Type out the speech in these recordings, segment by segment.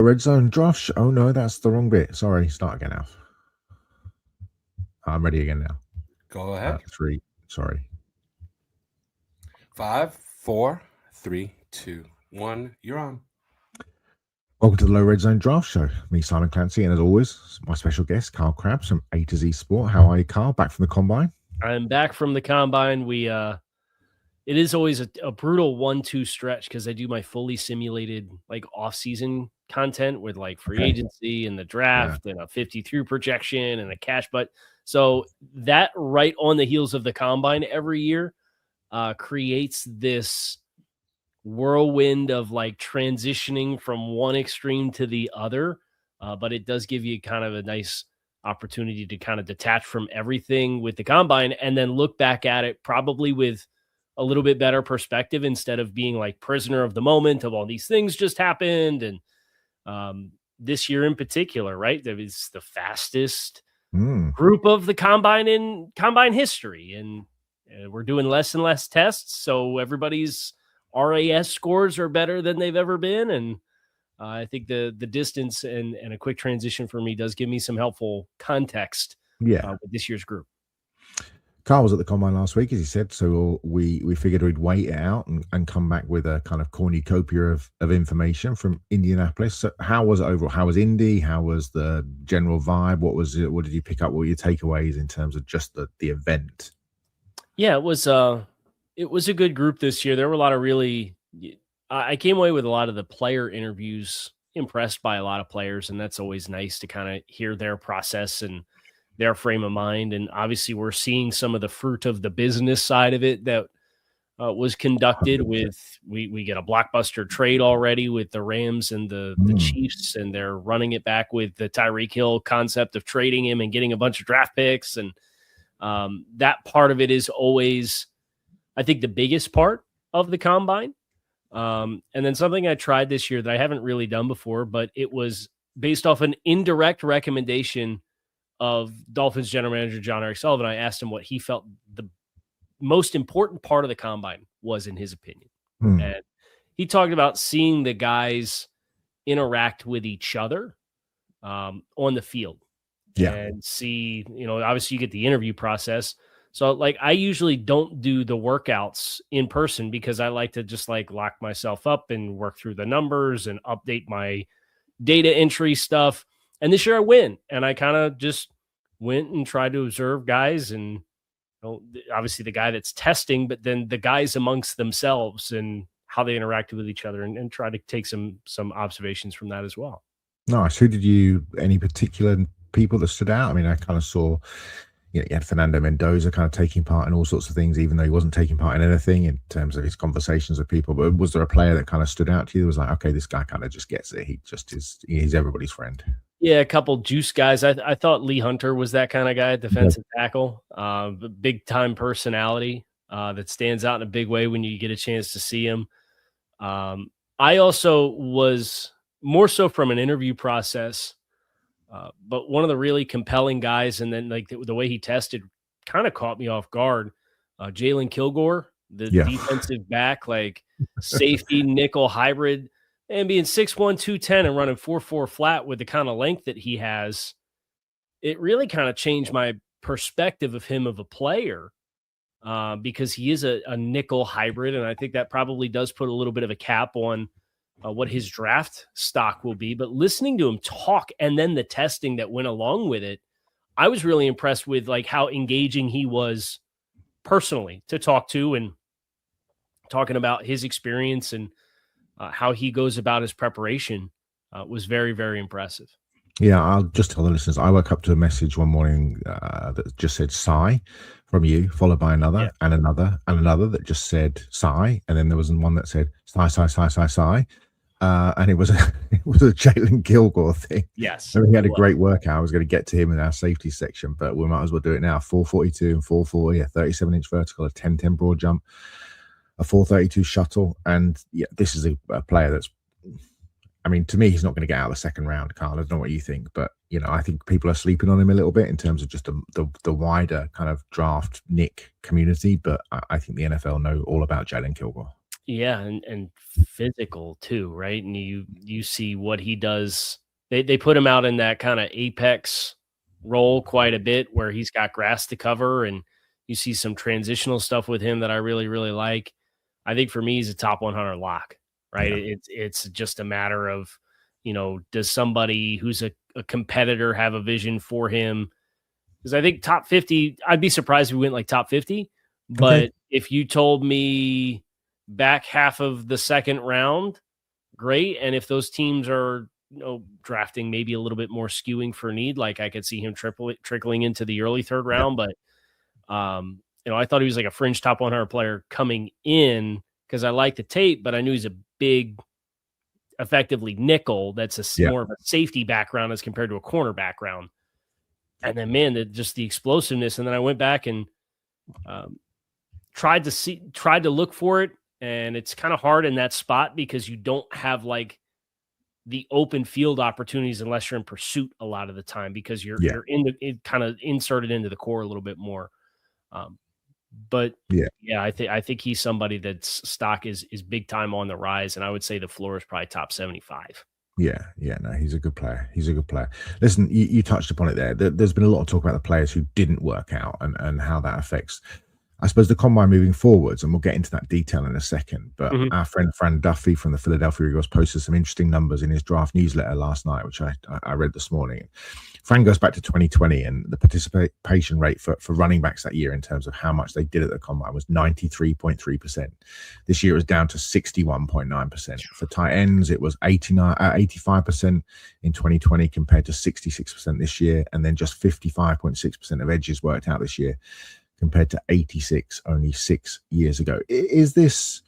Redzone, Josh. Oh no, that's the wrong bit. Sorry, start again now. I'm ready again now. Go ahead. 3. Sorry. 5, 4, 3, 2, 1. You're on. Welcome to the Low Red Zone Draft Show. Me, Simon Clancy, and as always, my special guest, Carl Krabs from A to Z Sport. How are you, Carl? Back from the combine? I'm back from the combine. It is always a brutal 1-2 stretch because I do my fully simulated like off-season content with like free agency and the draft and a 53 projection and a cash. But so that right on the heels of the combine every year creates this whirlwind of like transitioning from one extreme to the other. But it does give you kind of a nice opportunity to kind of detach from everything with the combine and then look back at it probably with a little bit better perspective instead of being like prisoner of the moment of all these things just happened. And this year in particular, right? That is the fastest group of the combine in combine history. And we're doing less and less tests. So everybody's RAS scores are better than they've ever been. And I think the distance and a quick transition for me does give me some helpful context with this year's group. Carl was at the combine last week, as he said, so we figured we'd wait it out and come back with a kind of cornucopia of information from Indianapolis. So how was it overall? How was Indy? How was the general vibe? What was it? What did you pick up? What were your takeaways in terms of just the event? Yeah, it was a good group this year. There were a lot of really I came away with a lot of the player interviews, impressed by a lot of players, and that's always nice to kind of hear their process and their frame of mind. And obviously we're seeing some of the fruit of the business side of it that was conducted with, we get a blockbuster trade already with the Rams and the Chiefs, and they're running it back with the Tyreek Hill concept of trading him and getting a bunch of draft picks. And that part of it is always, I think, the biggest part of the combine. And then something I tried this year that I haven't really done before, but it was based off an indirect recommendation of Dolphins general manager John Eric Sullivan. I asked him what he felt the most important part of the combine was in his opinion. And he talked about seeing the guys interact with each other on the field and see, obviously you get the interview process. So like, I usually don't do the workouts in person because I like to just like lock myself up and work through the numbers and update my data entry stuff. And this year I went, and I kind of just went and tried to observe guys, and obviously the guy that's testing, but then the guys amongst themselves and how they interacted with each other, and try to take some observations from that as well. Nice. Any particular people that stood out? I mean, I kind of saw, you had Fernando Mendoza kind of taking part in all sorts of things, even though he wasn't taking part in anything in terms of his conversations with people. But was there a player that kind of stood out to you that was like, okay, this guy kind of just gets it. He's everybody's friend. Yeah, a couple juice guys. I thought Lee Hunter was that kind of guy, defensive tackle, big time personality that stands out in a big way when you get a chance to see him. I also was more so from an interview process, but one of the really compelling guys, and then like the way he tested kind of caught me off guard. Jalen Kilgore, the defensive back, like safety nickel hybrid. And being 6'1", 210 and running 4.4 flat with the kind of length that he has, it really kind of changed my perspective of him of a player because he is a nickel hybrid. And I think that probably does put a little bit of a cap on what his draft stock will be. But listening to him talk and then the testing that went along with it, I was really impressed with like how engaging he was personally to talk to, and talking about his experience and how he goes about his preparation was very, very impressive. Yeah, I'll just tell the listeners, I woke up to a message one morning that just said "sigh" from you, followed by another and another and another that just said "sigh," and then there was one that said "sigh, sigh, sigh, sigh, sigh," and it was a Jalen Kilgore thing. Yes, he had a great workout. I was going to get to him in our safety section, but we might as well do it now. 442 and 440, a 37-inch vertical, a 10-10 broad jump, a 432 shuttle. And this is a player that's, I mean, to me, he's not going to get out of the second round, Carl. I don't know what you think, but, I think people are sleeping on him a little bit in terms of just the wider kind of draft Nick community. But I think the NFL know all about Jalen Kilgore. Yeah, and physical too, right? And you see what he does. They put him out in that kind of apex role quite a bit where he's got grass to cover, and you see some transitional stuff with him that I really, really like. I think for me, he's a top 100 lock, right? Yeah. It's just a matter of, does somebody who's a competitor have a vision for him? Because I think top 50, I'd be surprised if we went like top 50. But Okay. if you told me back half of the second round, great. And if those teams are, drafting maybe a little bit more skewing for need, like I could see him trickling into the early third Yeah. round. But, I thought he was like a fringe top 100 player coming in because I like the tape, but I knew he's a big, effectively nickel. That's more of a safety background as compared to a corner background. And then, man, just the explosiveness. And then I went back and tried to look for it. And it's kind of hard in that spot because you don't have like the open field opportunities unless you're in pursuit a lot of the time because you're kind of inserted into the core a little bit more. But I think he's somebody that's stock is big time on the rise. And I would say the floor is probably top 75. Yeah, no, he's a good player. Listen, you touched upon it there. There's been a lot of talk about the players who didn't work out and how that affects, I suppose, the combine moving forwards, and we'll get into that detail in a second. But our friend Fran Duffy from the Philadelphia Eagles posted some interesting numbers in his draft newsletter last night, which I read this morning. Fran goes back to 2020, and the participation rate for running backs that year in terms of how much they did at the combine was 93.3%. This year it was down to 61.9%. For tight ends, it was 85% in 2020 compared to 66% this year, and then just 55.6% of edges worked out this year compared to 86 only 6 years ago. Is this,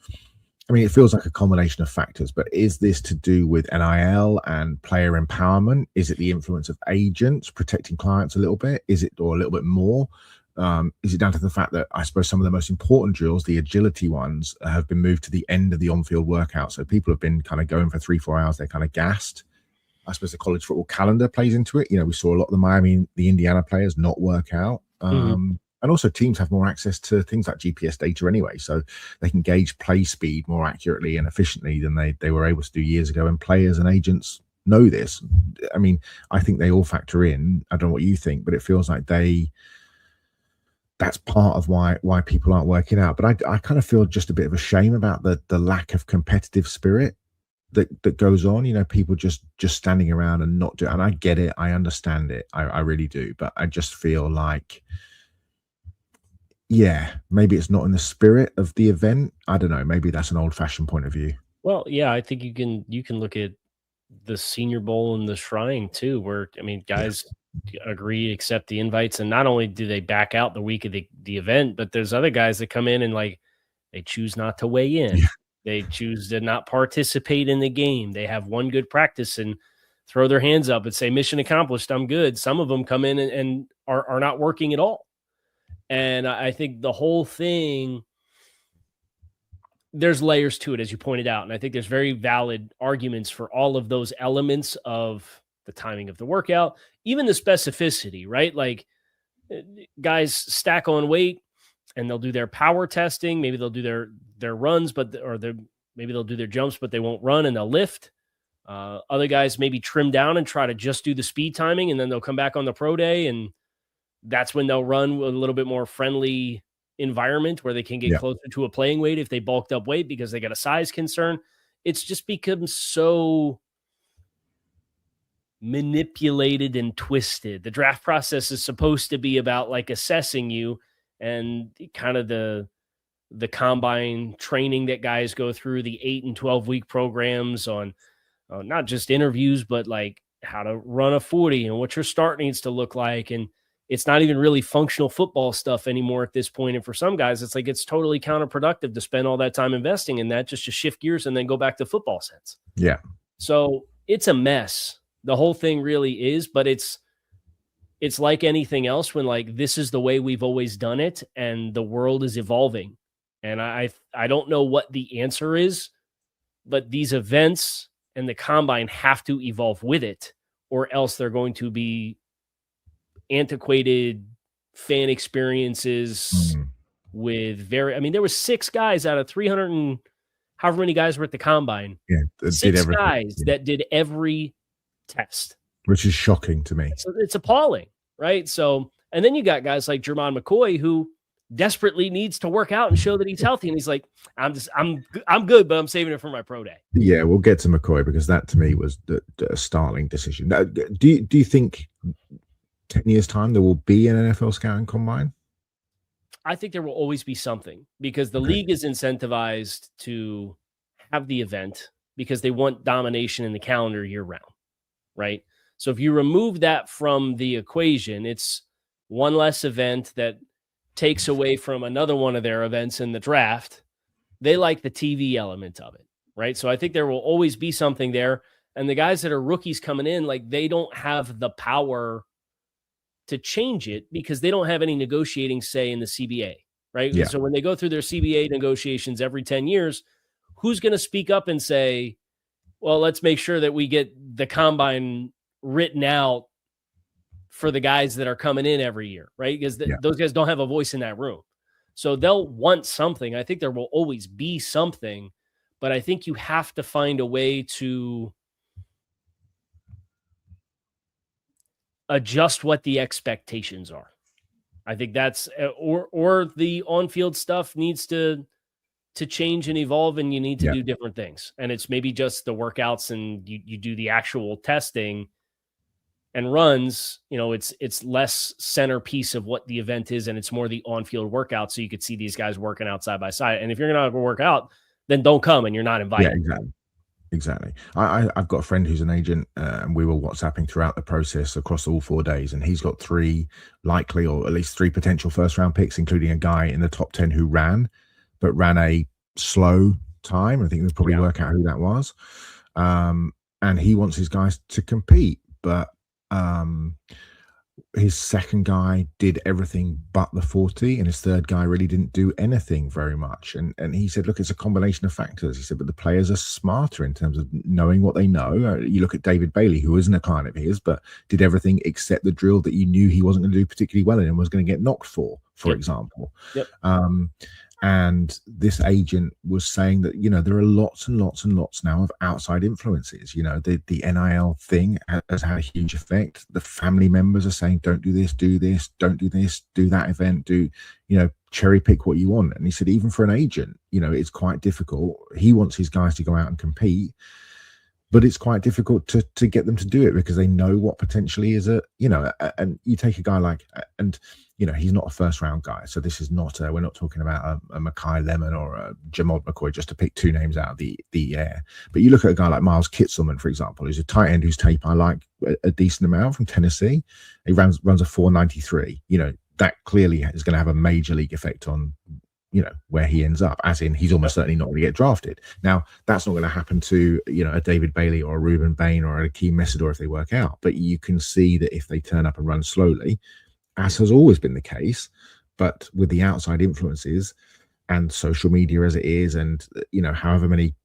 I mean, it feels like a combination of factors, but is this to do with NIL and player empowerment? Is it the influence of agents protecting clients a little bit? Is it, or a little bit more? Is it down to the fact that I suppose some of the most important drills, the agility ones, have been moved to the end of the on-field workout? So people have been kind of going for 3-4 hours. They're kind of gassed. I suppose the college football calendar plays into it. We saw a lot of the Indiana players not work out. And also teams have more access to things like GPS data anyway, so they can gauge play speed more accurately and efficiently than they were able to do years ago. And players and agents know this. I mean, I think they all factor in. I don't know what you think, but it feels like that's part of why people aren't working out. But I kind of feel just a bit of a shame about the lack of competitive spirit that goes on. People just standing around and not doing. And I get it. I understand it. I really do. But I just feel like, maybe it's not in the spirit of the event. I don't know. Maybe that's an old-fashioned point of view. Well, yeah, I think you can look at the Senior Bowl and the Shrine too, where guys agree, accept the invites, and not only do they back out the week of the event, but there's other guys that come in and they choose not to weigh in. Yeah. They choose to not participate in the game. They have one good practice and throw their hands up and say, "Mission accomplished. I'm good." Some of them come in and are not working at all. And I think the whole thing, there's layers to it, as you pointed out. And I think there's very valid arguments for all of those elements of the timing of the workout, even the specificity, right? Like guys stack on weight and they'll do their power testing. Maybe they'll do their runs, maybe they'll do their jumps, but they won't run and they'll lift. Other guys maybe trim down and try to just do the speed timing, and then they'll come back on the pro day, and that's when they'll run with a little bit more friendly environment where they can get closer to a playing weight if they bulked up weight because they got a size concern. It's just become so manipulated and twisted. The draft process is supposed to be about assessing you, and kind of the combine training that guys go through, the 8 and 12 week programs on not just interviews, but how to run a 40 and what your start needs to look like. And it's not even really functional football stuff anymore at this point. And for some guys, it's totally counterproductive to spend all that time investing in that just to shift gears and then go back to football sense. Yeah. So it's a mess. The whole thing really is, but it's like anything else when this is the way we've always done it and the world is evolving. And I don't know what the answer is, but these events and the combine have to evolve with it, or else they're going to be antiquated fan experiences with there were 6 guys out of 300 and however many guys were at the combine. Yeah, did 6 everything. guys that did every test. Which is shocking to me. So it's appalling, right? So, and then you got guys like Jermon McCoy who desperately needs to work out and show that he's healthy. And he's like, I'm good, but I'm saving it for my pro day. Yeah, we'll get to McCoy because that to me was the startling decision. Now, do you think 10 years time there will be an NFL scouting combine? I think there will always be something because the league is incentivized to have the event because they want domination in the calendar year round, right? So if you remove that from the equation, it's one less event that takes away from another one of their events in the draft. They like the TV element of it, right? So I think there will always be something there. And the guys that are rookies coming in, like they don't have the power to change it because they don't have any negotiating say in the CBA, right? Yeah. So when they go through their CBA negotiations every 10 years, who's going to speak up and say, well, let's make sure that we get the combine written out for the guys that are coming in every year, right? Because those guys don't have a voice in that room. So they'll want something. I think there will always be something, but I think you have to find a way to adjust what the expectations are. I think that's, or the on-field stuff needs to change and evolve, and you need to do different things. And it's maybe just the workouts and you do the actual testing and runs, it's less centerpiece of what the event is. And it's more the on-field workout. So you could see these guys working out side by side. And if you're going to work out, then don't come and you're not invited. Yeah, exactly. I've got a friend who's an agent, and we were WhatsApping throughout the process across all 4 days, and he's got 3 likely, or at least 3 potential first-round picks, including a guy in the top 10 who ran a slow time. I think we'll probably work out who that was. And he wants his guys to compete, but his second guy did everything but the 40, and his third guy really didn't do anything very much. And he said, look, it's a combination of factors. He said, but the players are smarter in terms of knowing what they know. You look at David Bailey, who isn't a client of his, but did everything except the drill that you knew he wasn't going to do particularly well in and was going to get knocked for example. And this agent was saying that, there are lots and lots and lots now of outside influences. The NIL thing has had a huge effect. The family members are saying, don't do this, do this, don't do this, do that event, cherry pick what you want. And he said, even for an agent, it's quite difficult. He wants his guys to go out and compete, but it's quite difficult to get them to do it because they know what potentially is and you take a guy like, and he's not a first round guy. So this is not, we're not talking about a Makai Lemon or a Jamal McCoy, just to pick 2 names out of the air. But you look at a guy like Miles Kitselman, for example, who's a tight end whose tape I like a decent amount from Tennessee. He runs a 4.93. That clearly is going to have a major league effect on, where he ends up, as in he's almost certainly not going to get drafted. Now, that's not going to happen to, a David Bailey or a Ruben Bain or a Akeem Messidor if they work out. But you can see that if they turn up and run slowly, as has always been the case, but with the outside influences and social media as it is, and, however many,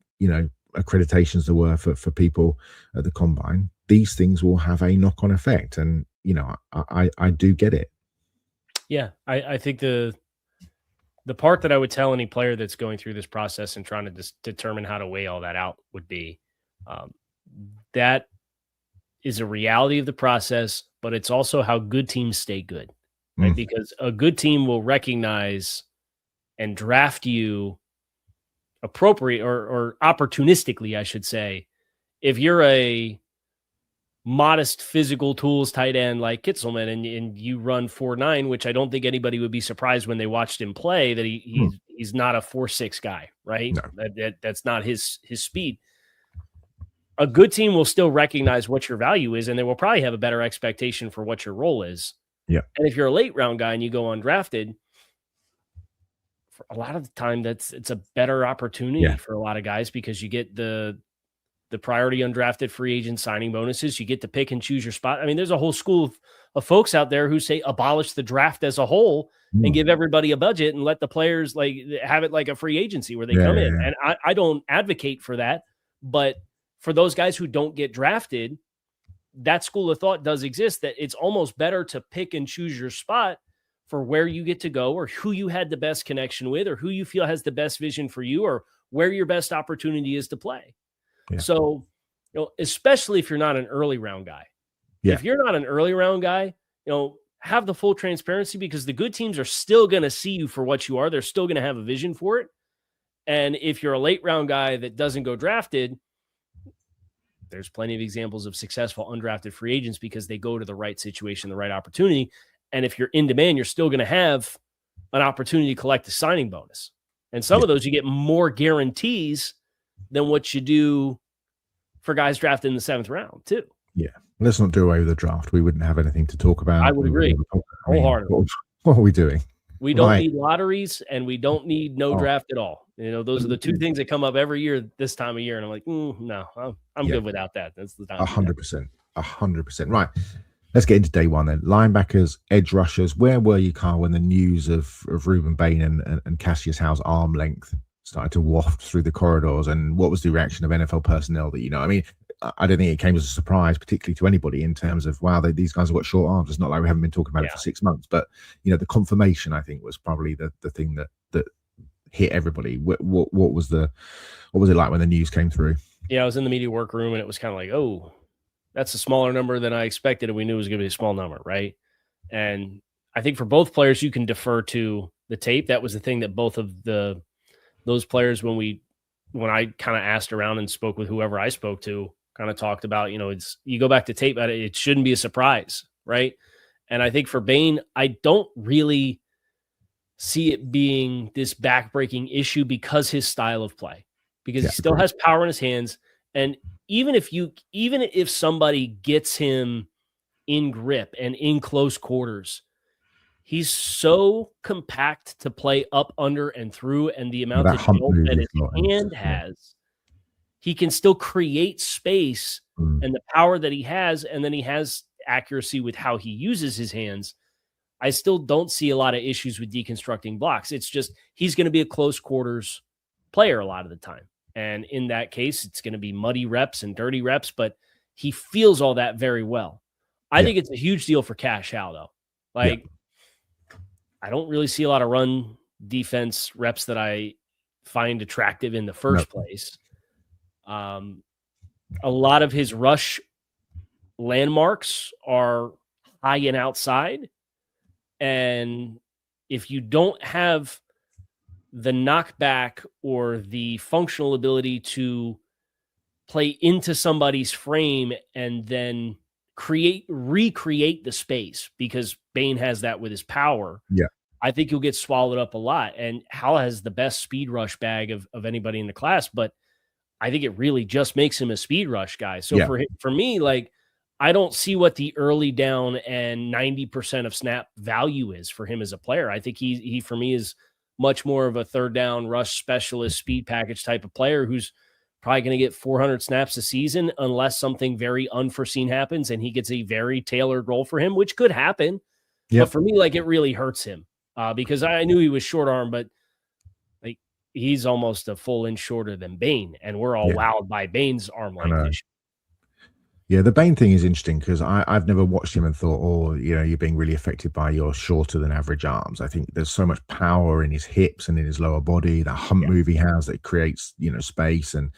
accreditations there were for people at the combine, these things will have a knock-on effect. And, I do get it. Yeah. I think the part that I would tell any player that's going through this process and trying to determine how to weigh all that out would be that is a reality of the process, but it's also how good teams stay good, right? Because a good team will recognize and draft you appropriate or opportunistically, I should say. If you're a modest physical tools tight end like Kitselman and you run 4.9, which I don't think anybody would be surprised when they watched him play that he's not a 4.6 guy, right? No. That's not his speed. A good team will still recognize what your value is, and they will probably have a better expectation for what your role is. Yeah. And if you're a late round guy and you go undrafted, for a lot of the time it's a better opportunity for a lot of guys because you get the priority undrafted free agent signing bonuses. You get to pick and choose your spot. I mean, there's a whole school of folks out there who say abolish the draft as a whole and give everybody a budget and let the players have it like a free agency where they come in. And I don't advocate for that, but for those guys who don't get drafted, that school of thought does exist, that it's almost better to pick and choose your spot for where you get to go or who you had the best connection with or who you feel has the best vision for you or where your best opportunity is to play. Yeah. So, especially if you're not an early round guy. Yeah. If you're not an early round guy, have the full transparency, because the good teams are still going to see you for what you are. They're still going to have a vision for it. And if you're a late round guy that doesn't go drafted, there's plenty of examples of successful undrafted free agents because they go to the right situation, the right opportunity. And if you're in demand, you're still going to have an opportunity to collect a signing bonus. And some of those, you get more guarantees than what you do for guys drafted in the 7th round too. Yeah. Let's not do away with the draft. We wouldn't have anything to talk about. I would agree. Wholeheartedly. What are we doing? We don't need lotteries, and we don't need no draft at all. Those are the two things that come up every year this time of year. And I'm like, no, I'm good without that. That's the time. 100%. 100%. Right. Let's get into day one then. Linebackers, edge rushers. Where were you, Carl, when the news of Ruben Bain and Cassius Howe's arm length started to waft through the corridors? And what was the reaction of NFL personnel that, I mean, I don't think it came as a surprise, particularly to anybody, in terms of, wow, these guys have got short arms. It's not like we haven't been talking about it for 6 months. But, the confirmation, I think, was probably the thing that hit everybody. What was it like when the news came through? Yeah, I was in the media workroom, and it was kind of like, oh, that's a smaller number than I expected, and we knew it was going to be a small number, right? And I think for both players, you can defer to the tape. That was the thing that both of those players, when I kind of asked around and spoke with whoever I spoke to, kind of talked about, you go back to tape, it shouldn't be a surprise, right? And I think for Bain, I don't really see it being this backbreaking issue because his style of play, because he still has power in his hands. And even if somebody gets him in grip and in close quarters, he's so compact to play up, under, and through, and the amount of help that his hand has, he can still create space and the power that he has, and then he has accuracy with how he uses his hands. I still don't see a lot of issues with deconstructing blocks. It's just he's going to be a close quarters player a lot of the time. And in that case, it's going to be muddy reps and dirty reps, but he feels all that very well. I think it's a huge deal for Cash Howe, though. I don't really see a lot of run defense reps that I find attractive in the first place. A lot of his rush landmarks are high and outside. And if you don't have the knockback or the functional ability to play into somebody's frame and then recreate the space, because Bain has that with his power. Yeah. I think you'll get swallowed up a lot. And Hal has the best speed rush bag of anybody in the class, but I think it really just makes him a speed rush guy. So for me, I don't see what the early down and 90% of snap value is for him as a player. I think he for me is much more of a third down rush specialist, speed package type of player who's probably going to get 400 snaps a season unless something very unforeseen happens and he gets a very tailored role for him, which could happen. But for me, it really hurts him because I knew he was short arm, but he's almost a full inch shorter than Bain, and we're all wowed by Bain's arm length. Yeah, the Bain thing is interesting because I've never watched him and thought, you're being really affected by your shorter than average arms. I think there's so much power in his hips and in his lower body, that hump move he has that creates, space and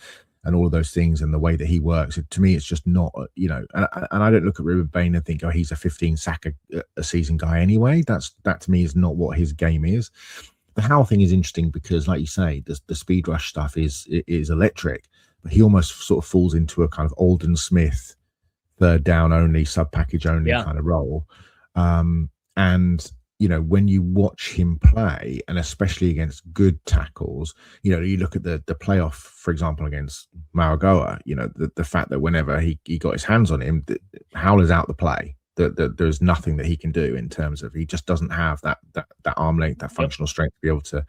all of those things, and the way that he works. To me, it's just not, and I don't look at Ruben Bain and think, he's a 15 sack a season guy anyway. That to me is not what his game is. The Howell thing is interesting because, like you say, the speed rush stuff is electric, but he almost sort of falls into a kind of Alden Smith third down only, sub package only kind of role. And when you watch him play, and especially against good tackles, you look at the playoff, for example, against Maragoa, the fact that whenever he got his hands on him, Howell is out the play. There's nothing that he can do in terms of, he just doesn't have that arm length, that functional strength to be able to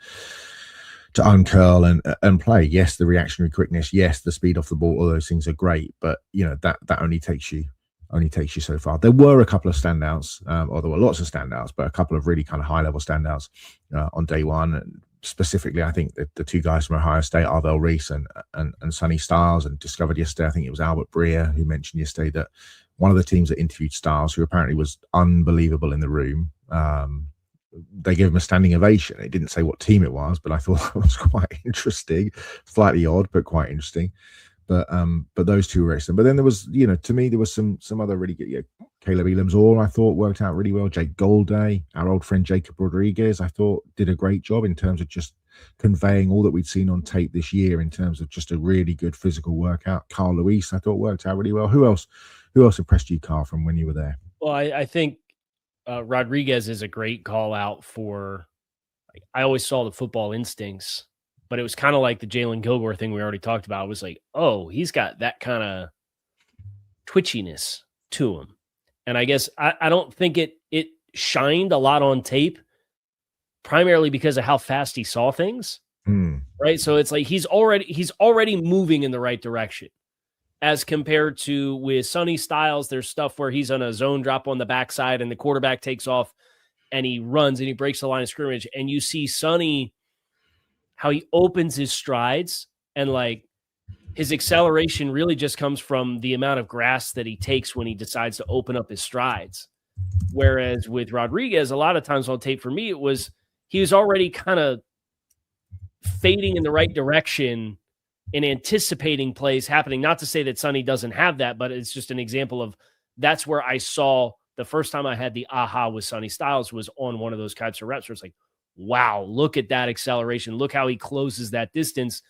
uncurl and play. Yes, the reactionary quickness, yes, the speed off the ball, all those things are great, but that only takes you so far. There were a couple of standouts, or there were lots of standouts, but a couple of really kind of high level standouts on day one. And specifically, I think the two guys from Ohio State, Arvell Reese and Sonny Styles, and discovered yesterday, I think it was Albert Breer who mentioned yesterday that one of the teams that interviewed Styles, who apparently was unbelievable in the room, they gave him a standing ovation. It didn't say what team it was, but I thought that was quite interesting, slightly odd, but quite interesting. But those two were excellent. But then there was, to me, there was some other really good. Caleb Elam's I thought worked out really well. Jake Golday, our old friend Jacob Rodriguez, I thought did a great job in terms of just conveying all that we'd seen on tape this year in terms of just a really good physical workout. Carl Luis, I thought worked out really well. Who else impressed you, Carl, from when you were there? Well, I think Rodriguez is a great call out for. I always saw the football instincts, but it was kind of like the Jalen Gilgore thing we already talked about. It was like, oh, he's got that kind of twitchiness to him. And I guess I don't think it shined a lot on tape, primarily because of how fast he saw things. Right. So it's like he's already moving in the right direction. As compared to with Sonny Styles, there's stuff where he's on a zone drop on the backside and the quarterback takes off and he runs and he breaks the line of scrimmage. And you see Sonny, how he opens his strides and like his acceleration really just comes from the amount of grass that he takes when he decides to open up his strides. Whereas with Rodriguez, a lot of times on tape for me, he was already kind of fading in the right direction and anticipating plays happening. Not to say that Sonny doesn't have that, but it's just an example of that's where I saw the first time I had the aha with Sonny Styles was on one of those types of reps where it's like, wow, look at that acceleration. Look how he closes that distance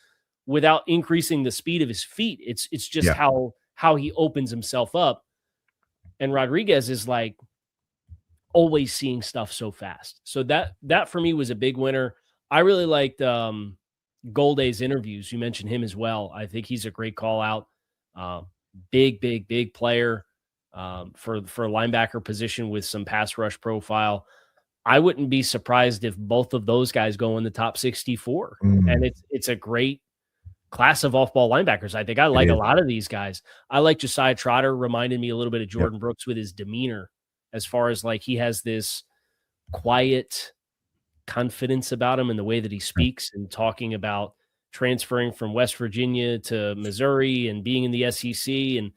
without increasing the speed of his feet. It's just how he opens himself up. And Rodriguez is like always seeing stuff so fast. So that for me was a big winner. I really liked Golday's interviews. You mentioned him as well. I think he's a great call out. Big player for linebacker position with some pass rush profile. I wouldn't be surprised if both of those guys go in the top 64. And it's a great class of off-ball linebackers. I think I like a lot of these guys. I like Josiah Trotter, reminded me a little bit of Jordan Brooks with his demeanor, as far as like he has this quiet confidence about him in the way that he speaks and talking about transferring from West Virginia to Missouri and being in the SEC and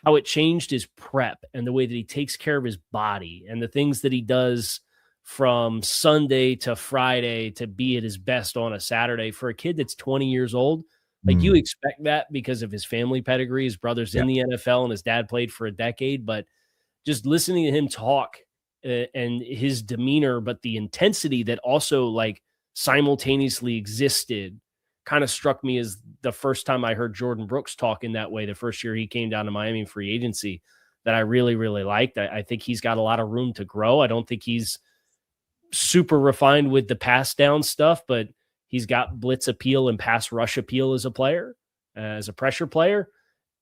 how it changed his prep and the way that he takes care of his body and the things that he does from Sunday to Friday to be at his best on a Saturday. For a kid that's 20 years old, like you expect that because of his family pedigree. His brother's in the NFL and his dad played for a decade, but just listening to him talk and his demeanor, but the intensity that also like simultaneously existed kind of struck me as the first time I heard Jordan Brooks talk in that way, the first year he came down to Miami in free agency, that I really, really liked. I think he's got a lot of room to grow. I don't think he's super refined with the pass down stuff, but he's got blitz appeal and pass rush appeal as a player, as a pressure player,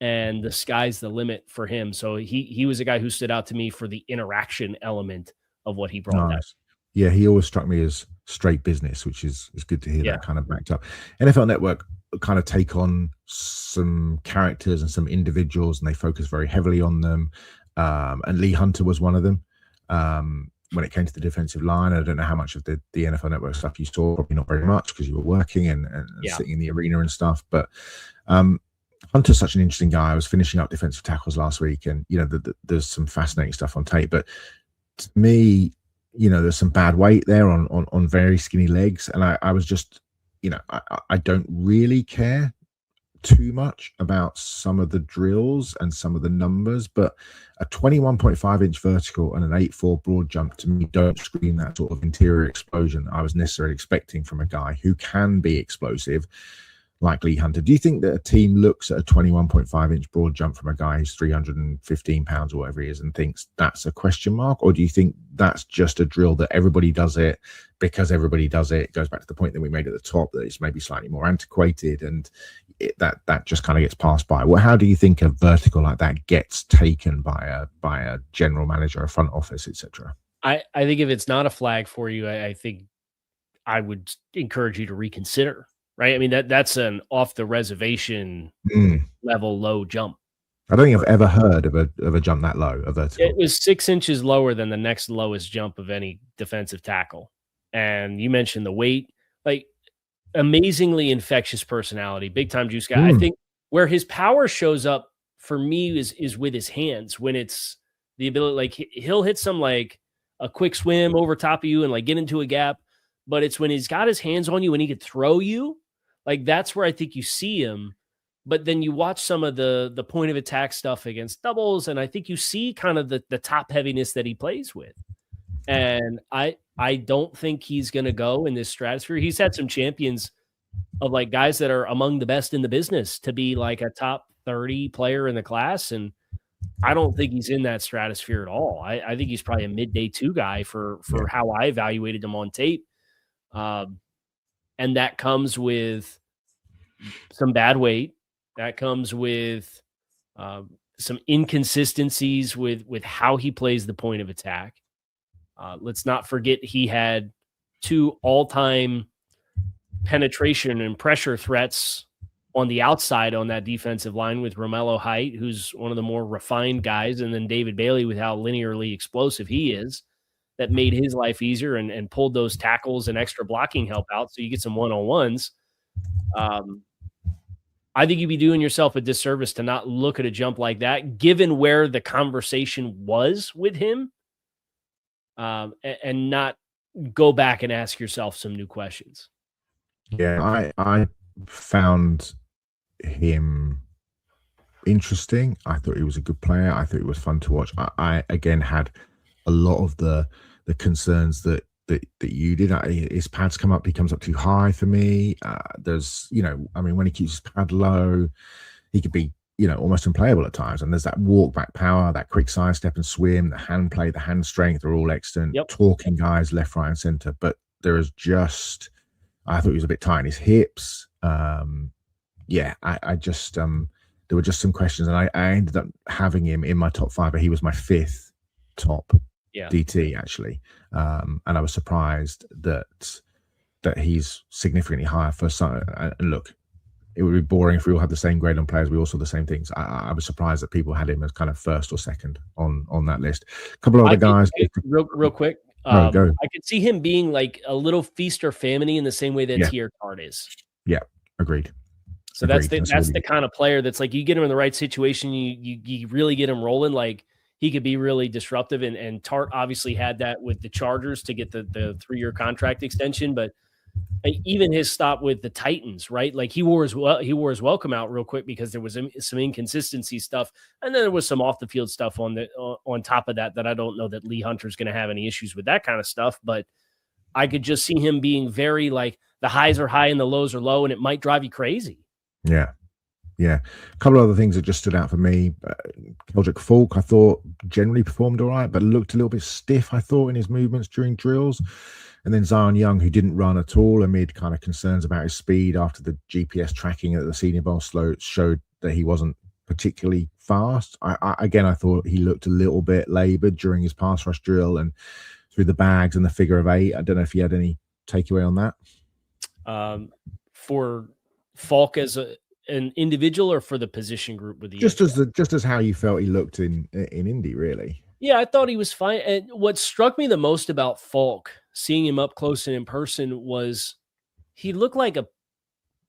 and the sky's the limit for him. So he was a guy who stood out to me for the interaction element of what he brought. Nice. Yeah, he always struck me as straight business, which is good to hear that kind of backed up. NFL Network kind of take on some characters and some individuals, and they focus very heavily on them. And Lee Hunter was one of them. When it came to the defensive line, I don't know how much of the NFL Network stuff you saw, probably not very much because you were working and sitting in the arena and stuff. But Hunter's such an interesting guy. I was finishing up defensive tackles last week, and there's some fascinating stuff on tape. But to me, there's some bad weight there on very skinny legs, and I was just, I don't really care too much about some of the drills and some of the numbers, but a 21.5 inch vertical and an 8.4 broad jump to me don't scream that sort of interior explosion I was necessarily expecting from a guy who can be explosive like Lee Hunter. Do you think that a team looks at a 21.5 inch broad jump from a guy who's 315 pounds or whatever he is and thinks that's a question mark? Or do you think that's just a drill that everybody does it because everybody does it? It goes back to the point that we made at the top, that it's maybe slightly more antiquated and that just kind of gets passed by. Well, how do you think a vertical like that gets taken by a general manager, a front office, etc.? I think if it's not a flag for you, I think I would encourage you to reconsider. Right. I mean, that's an off the reservation level low jump. I don't think I've ever heard of a jump that low, a vertical. It was 6 inches lower than the next lowest jump of any defensive tackle. And you mentioned the weight, like amazingly infectious personality, big time juice guy. I think where his power shows up for me is with his hands, when it's the ability, like he'll hit some like a quick swim over top of you and like get into a gap. But it's when he's got his hands on you and he could throw you, like that's where I think you see him. But then you watch some of the point of attack stuff against doubles, and I think you see kind of the top heaviness that he plays with. And I don't think he's going to go in this stratosphere. He's had some champions of like guys that are among the best in the business to be like a top 30 player in the class. And I don't think he's in that stratosphere at all. I think he's probably a mid-day 2 guy for how I evaluated him on tape. And that comes with some bad weight. That comes with some inconsistencies with how he plays the point of attack. Let's not forget he had 2 all-time penetration and pressure threats on the outside on that defensive line with Romello Height, who's one of the more refined guys, and then David Bailey with how linearly explosive he is, that made his life easier and pulled those tackles and extra blocking help out so you get some one-on-ones. I think you'd be doing yourself a disservice to not look at a jump like that, given where the conversation was with him, and not go back and ask yourself some new questions. Yeah, I found him interesting. I thought he was a good player. I thought he was fun to watch. I again had a lot of the concerns that you did. His pads come up, he comes up too high for me. There's, I mean, when he keeps his pad low, he could be, almost unplayable at times. And there's that walk back power, that quick side step and swim, the hand play, the hand strength are all excellent. Yep. Talking guys left, right, and center. But there is just, I thought he was a bit tight in his hips. I just, there were just some questions, and I ended up having him in my top 5, but he was my 5th top DT actually. And I was surprised that he's significantly higher for some. And look, it would be boring if we all had the same grade on players. We all saw the same things. I was surprised that people had him as kind of 1st or 2nd on that list. A couple of other guys. Real quick. Go. I could see him being like a little feast or famine in the same way that Tier Card is. Yeah, agreed. So that's the kind of player that's like, you get him in the right situation, you really get him rolling. Like he could be really disruptive, and Tart obviously had that with the Chargers to get the 3-year contract extension. But even his stop with the Titans, right? Like he wore his welcome out real quick because there was some inconsistency stuff, and then there was some off the field stuff on top of that I don't know that Lee Hunter's going to have any issues with that kind of stuff. But I could just see him being very like the highs are high and the lows are low, and it might drive you crazy. Yeah. A couple of other things that just stood out for me. Keldrick Falk, I thought generally performed all right, but looked a little bit stiff, I thought, in his movements during drills. And then Zion Young, who didn't run at all amid kind of concerns about his speed after the GPS tracking at the Senior Bowl showed that he wasn't particularly fast. I thought he looked a little bit labored during his pass rush drill and through the bags and the figure of 8. I don't know if you had any takeaway on that. For Falk as an individual, or for the position group with the just as how you felt he looked in Indy, really. Yeah, I thought he was fine. And what struck me the most about Falk, seeing him up close and in person, was he looked like a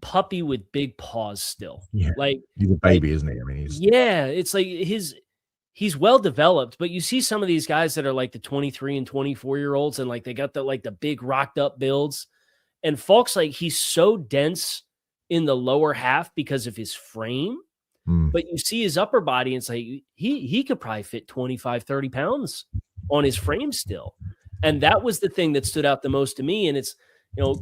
puppy with big paws still. Yeah, like he's a baby, isn't he? I mean, it's like he's well developed, but you see some of these guys that are like the 23 and 24-year-olds, and like they got the big rocked up builds. And Falk's like, he's so dense in the lower half because of his frame, but you see his upper body, and it's like he could probably fit 25, 30 pounds on his frame still. And that was the thing that stood out the most to me. And it's,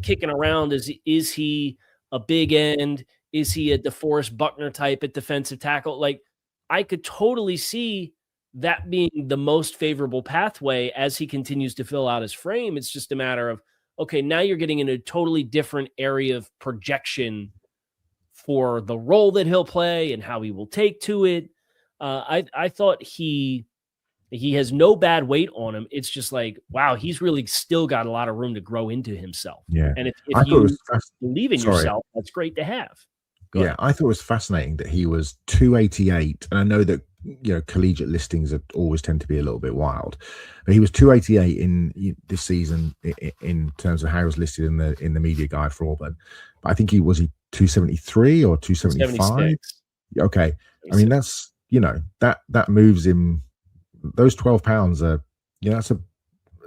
kicking around, is he a big end? Is he a DeForest Buckner type at defensive tackle? Like, I could totally see that being the most favorable pathway as he continues to fill out his frame. It's just a matter of, okay, now you're getting in a totally different area of projection for the role that he'll play and how he will take to it. I thought he has no bad weight on him. It's just like, wow, he's really still got a lot of room to grow into himself. Yeah. And if you believe in yourself, that's great to have. I thought it was fascinating that he was 288. And I know that, collegiate listings always tend to be a little bit wild, but he was 288 in this season in terms of how he was listed in the media guide for Auburn. But I think he 273 or 275. Okay. I mean, that's, that moves him. Those 12 pounds are, that's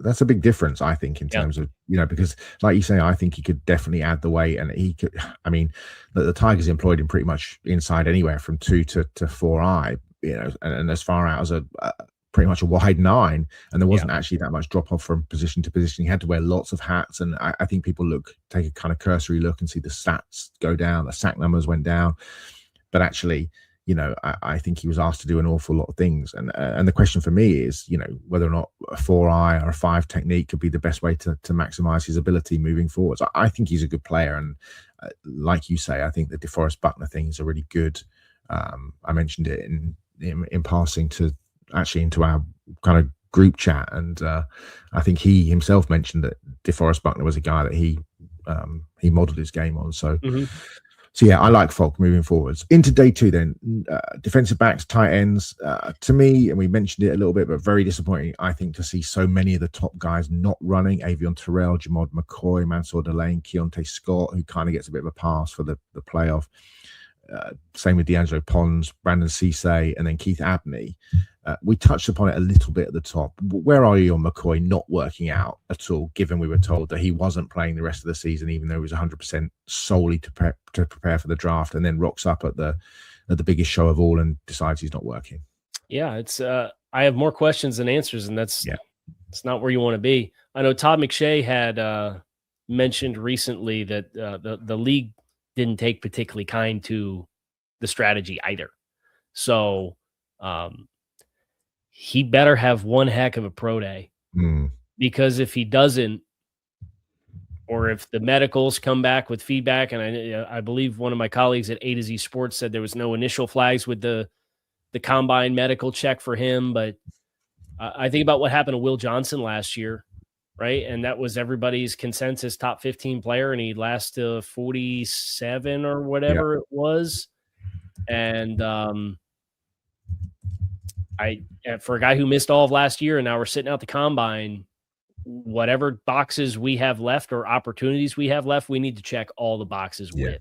that's a big difference, I think, in terms of, because like you say, I think he could definitely add the weight, and he could, I mean, the Tigers employed him pretty much inside anywhere from 2 to 4-eye, and as far out as a pretty much a wide 9, and there wasn't actually that much drop off from position to position. He had to wear lots of hats, and I think people take a kind of cursory look and see the stats go down, the sack numbers went down, but actually, I think he was asked to do an awful lot of things. And the question for me is, whether or not a 4-eye or a 5 technique could be the best way to maximize his ability moving forwards. I think he's a good player. And like you say, I think the DeForest Buckner thing is a really good, I mentioned it in passing into our kind of group chat. And I think he himself mentioned that DeForest Buckner was a guy that he modeled his game on. So, So yeah, I like Falk moving forwards. Into day 2 then, defensive backs, tight ends. To me, and we mentioned it a little bit, but very disappointing, I think, to see so many of the top guys not running. Avion Terrell, Jamod McCoy, Mansour Delane, Keontae Scott, who kind of gets a bit of a pass for the playoff. Same with D'Angelo Pons, Brandon Cisse, and then Keith Abney. We touched upon it a little bit at the top. Where are you on McCoy not working out at all, given we were told that he wasn't playing the rest of the season, even though he was 100% solely to prepare for the draft, and then rocks up at the biggest show of all and decides he's not working? Yeah, it's I have more questions than answers, and that's it's not where you want to be. I know Todd McShay had mentioned recently that the league didn't take particularly kind to the strategy either. So he better have one heck of a pro day, because if he doesn't, or if the medicals come back with feedback, and I believe one of my colleagues at A to Z Sports said there was no initial flags with the combine medical check for him, but I think about what happened to Will Johnson last year, right? And that was everybody's consensus top 15 player, and he lasted 47 or whatever it was. And for a guy who missed all of last year, and now we're sitting out the combine, whatever boxes we have left or opportunities we have left, we need to check all the boxes with.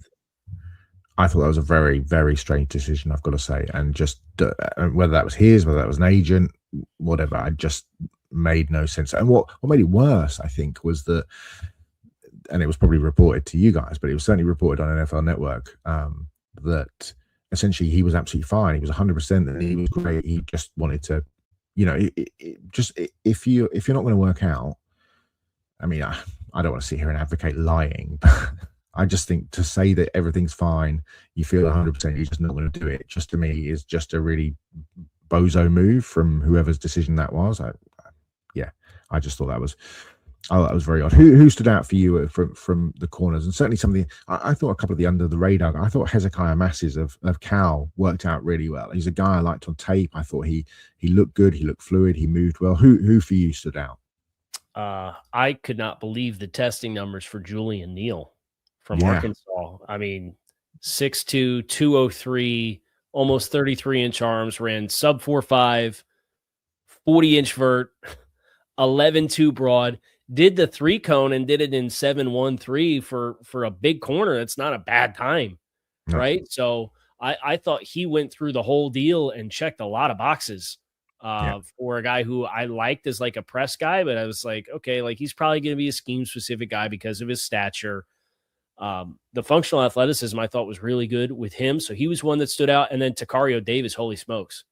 I thought that was a very, very strange decision, I've got to say. And just whether that was his, whether that was an agent, whatever, I just made no sense. And what made it worse, I think, was that, and it was probably reported to you guys, but it was certainly reported on NFL Network, that essentially he was absolutely fine. He was 100%, and he was great. He just wanted to, if you're not going to work out, I mean, I don't want to sit here and advocate lying, but I just think to say that everything's fine, you feel 100%, you're just not going to do it, just to me is just a really bozo move from whoever's decision that was. I just thought that was very odd. Who stood out for you from the corners? And certainly some of the, I thought a couple of the under the radar. I thought Hezekiah Masses of Cal worked out really well. He's a guy I liked on tape. I thought he looked good. He looked fluid. He moved well. Who for you stood out? I could not believe the testing numbers for Julian Neal from Arkansas. I mean, 6'2", 203, almost 33-inch arms, ran sub 4.5, 40-inch vert, 11.2 broad. Did the 3-cone and did it in 7.13 for a big corner. That's not a bad time, right? So I thought he went through the whole deal and checked a lot of boxes for a guy who I liked as like a press guy, but I was like, okay, like he's probably going to be a scheme-specific guy because of his stature. The functional athleticism I thought was really good with him, so he was one that stood out. And then Takario Davis, holy smokes,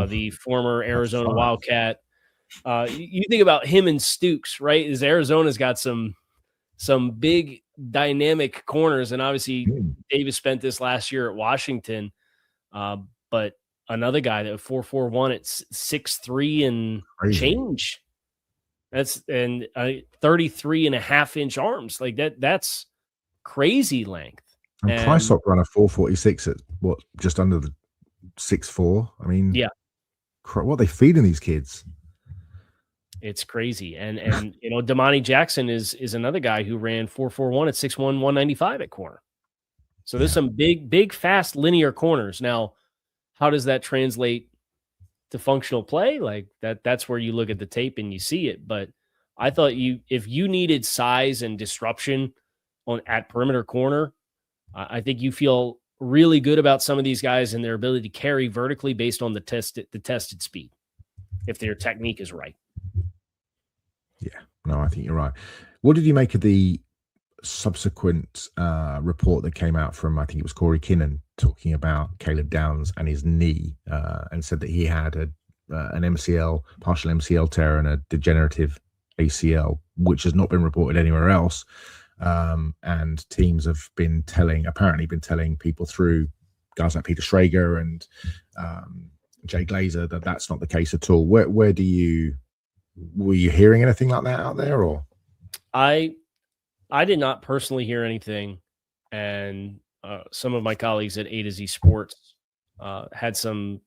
the former Arizona Wildcat. You think about him and Stukes, right? Is Arizona's got some big dynamic corners, and obviously Davis spent this last year at Washington. But another guy that 4.41 at 6'3" and change. That's 33.5-inch arms. Like that's crazy length. And Prysock ran a 4.46 at what, just under the 6'4". I mean, what are they feeding these kids? It's crazy. And Damani Jackson is another guy who ran 4.41 at 6'1", 195 at corner. So there's some big, fast linear corners. Now, how does that translate to functional play? Like that's where you look at the tape and you see it. But I thought if you needed size and disruption at perimeter corner, I think you feel really good about some of these guys and their ability to carry vertically based on the tested speed, if their technique is right. No, I think you're right. What did you make of the subsequent report that came out from, I think it was Corey Kinnan, talking about Caleb Downs and his knee, and said that he had an MCL, partial MCL tear and a degenerative ACL, which has not been reported anywhere else. And teams have apparently been telling people through guys like Peter Schrager and Jay Glazer that that's not the case at all. Were you hearing anything like that out there, or? I did not personally hear anything, and some of my colleagues at A to Z Sports had some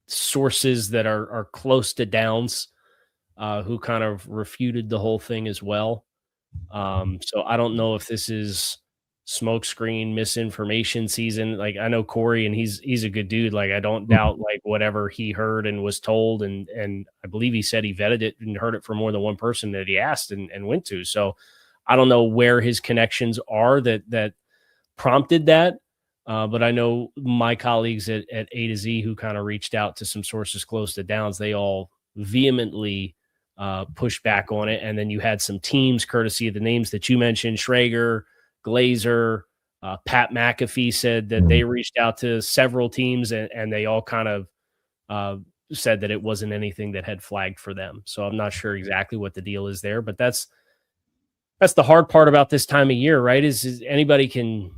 sources that are close to Downs who kind of refuted the whole thing as well. So I don't know if this is smokescreen misinformation season. Like, I know Corey, and he's a good dude. Like, I don't doubt like whatever he heard and was told, and I believe he said he vetted it and heard it from more than one person that he asked and went to. So I don't know where his connections are that prompted that. But I know my colleagues at A to Z who kind of reached out to some sources close to Downs, they all vehemently pushed back on it. And then you had some teams, courtesy of the names that you mentioned, Schrager, Glazer, Pat McAfee, said that they reached out to several teams and they all kind of said that it wasn't anything that had flagged for them. So I'm not sure exactly what the deal is there, but that's the hard part about this time of year, right? Is anybody can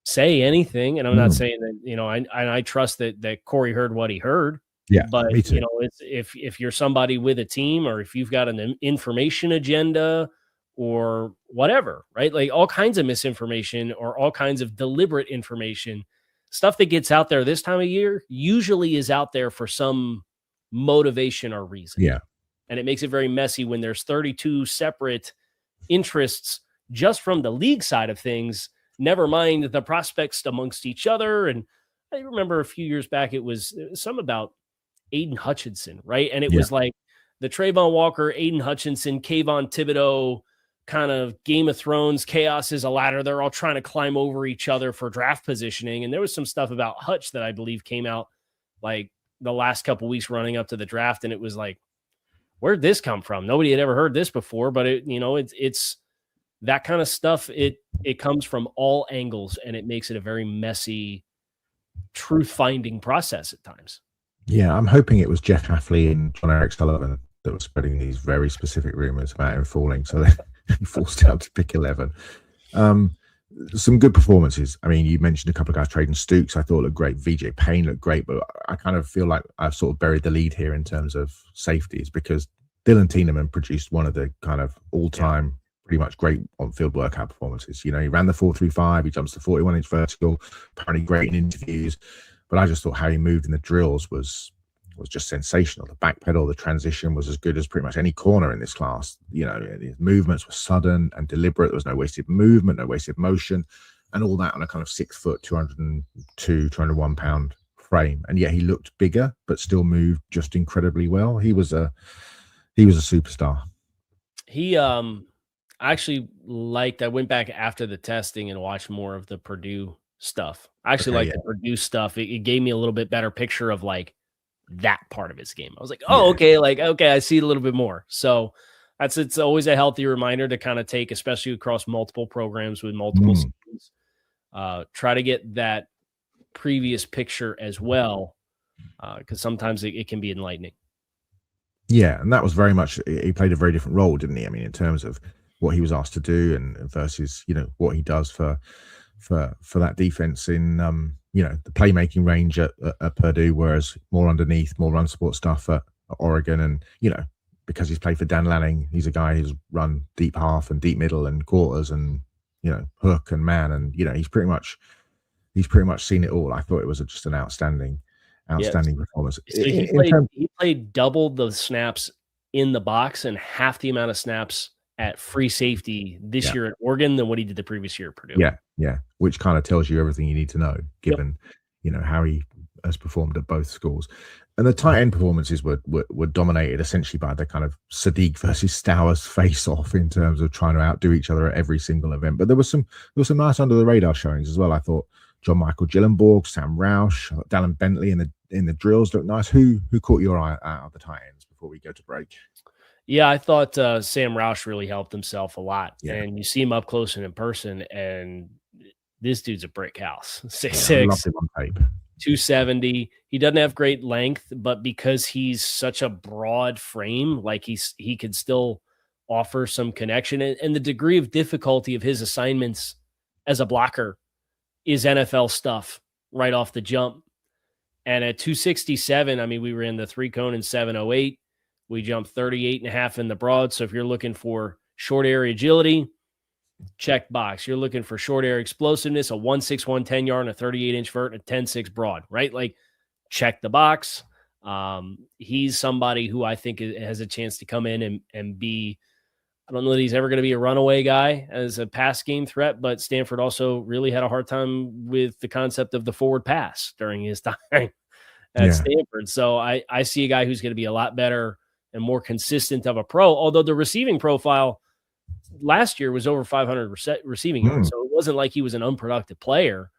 say anything. And I'm not saying that, I trust that Corey heard what he heard. Yeah, but me too. It's if you're somebody with a team, or if you've got an information agenda or whatever, right? Like all kinds of misinformation or all kinds of deliberate information, stuff that gets out there this time of year usually is out there for some motivation or reason. Yeah. And it makes it very messy when there's 32 separate interests just from the league side of things, never mind the prospects amongst each other. And I remember a few years back, it was some about Aiden Hutchinson, right? And it was like the Trayvon Walker, Aiden Hutchinson, Kayvon Thibodeau kind of Game of Thrones, chaos is a ladder. They're all trying to climb over each other for draft positioning. And there was some stuff about Hutch that I believe came out like the last couple weeks running up to the draft. And it was like, where'd this come from? Nobody had ever heard this before, but it's that kind of stuff. It comes from all angles, and it makes it a very messy truth finding process at times. Yeah, I'm hoping it was Jeff Hafley and John Eric Sullivan that were spreading these very specific rumors about him falling, so they forced out to pick 11. Some good performances. I mean, you mentioned a couple of guys trading. Stooks, I thought, looked great. VJ Payne looked great, but I kind of feel like I've sort of buried the lead here in terms of safeties, because Dylan Tieneman produced one of the kind of all-time pretty much great on-field workout performances. He ran the 4.35, he jumps the 41-inch vertical, apparently great in interviews. But I just thought how he moved in the drills was just sensational. The back pedal, the transition was as good as pretty much any corner in this class. His movements were sudden and deliberate. There was no wasted movement, no wasted motion, and all that on a kind of 6 foot, 202, 201 pound frame. And yet he looked bigger, but still moved just incredibly well. He was a superstar. He actually I went back after the testing and watched more of the Purdue stuff. I actually like the Purdue stuff. It gave me a little bit better picture of like that part of his game. I was like, okay, I see it a little bit more. So it's always a healthy reminder to kind of take, especially across multiple programs with multiple schemes, try to get that previous picture as well, because sometimes it can be enlightening. Yeah, and that was very much, he played a very different role, didn't he? I mean, in terms of what he was asked to do and versus, what he does for that defense in the playmaking range at Purdue, whereas more underneath, more run support stuff at Oregon. And because he's played for Dan Lanning, he's a guy who's run deep half and deep middle and quarters and hook and man, and he's pretty much seen it all. I thought it was just an outstanding performance. So he played double the snaps in the box and half the amount of snaps at free safety this year at Oregon than what he did the previous year at Purdue. Yeah, which kind of tells you everything you need to know, given how he has performed at both schools. And the tight end performances were dominated essentially by the kind of Sadiq versus Stowers face-off in terms of trying to outdo each other at every single event. But there was some nice under the radar showings as well. I thought John Michael Gillenborg, Sam Roush, Dallin Bentley in the drills looked nice. Who caught your eye out of the tight ends before we go to break? Yeah, I thought Sam Roush really helped himself a lot. Yeah. And you see him up close and in person, and this dude's a brick house. 6'6", I loved him on tape. 270. He doesn't have great length, but because he's such a broad frame, like he could still offer some connection. And the degree of difficulty of his assignments as a blocker is NFL stuff right off the jump. And at 267, I mean, we were in the 3-cone and 708. We jumped 38.5 in the broad. So if you're looking for short area agility, check box. You're looking for short area explosiveness, a 1.61 10-yard, and a 38-inch vert, and a 10.6 broad, right? Like, check the box. He's somebody who I think has a chance to come in and be, I don't know that he's ever going to be a runaway guy as a pass game threat, but Stanford also really had a hard time with the concept of the forward pass during his time at Stanford. So I see a guy who's going to be a lot better and more consistent of a pro, although the receiving profile last year was over 500 receiving yards. So it wasn't like he was an unproductive player.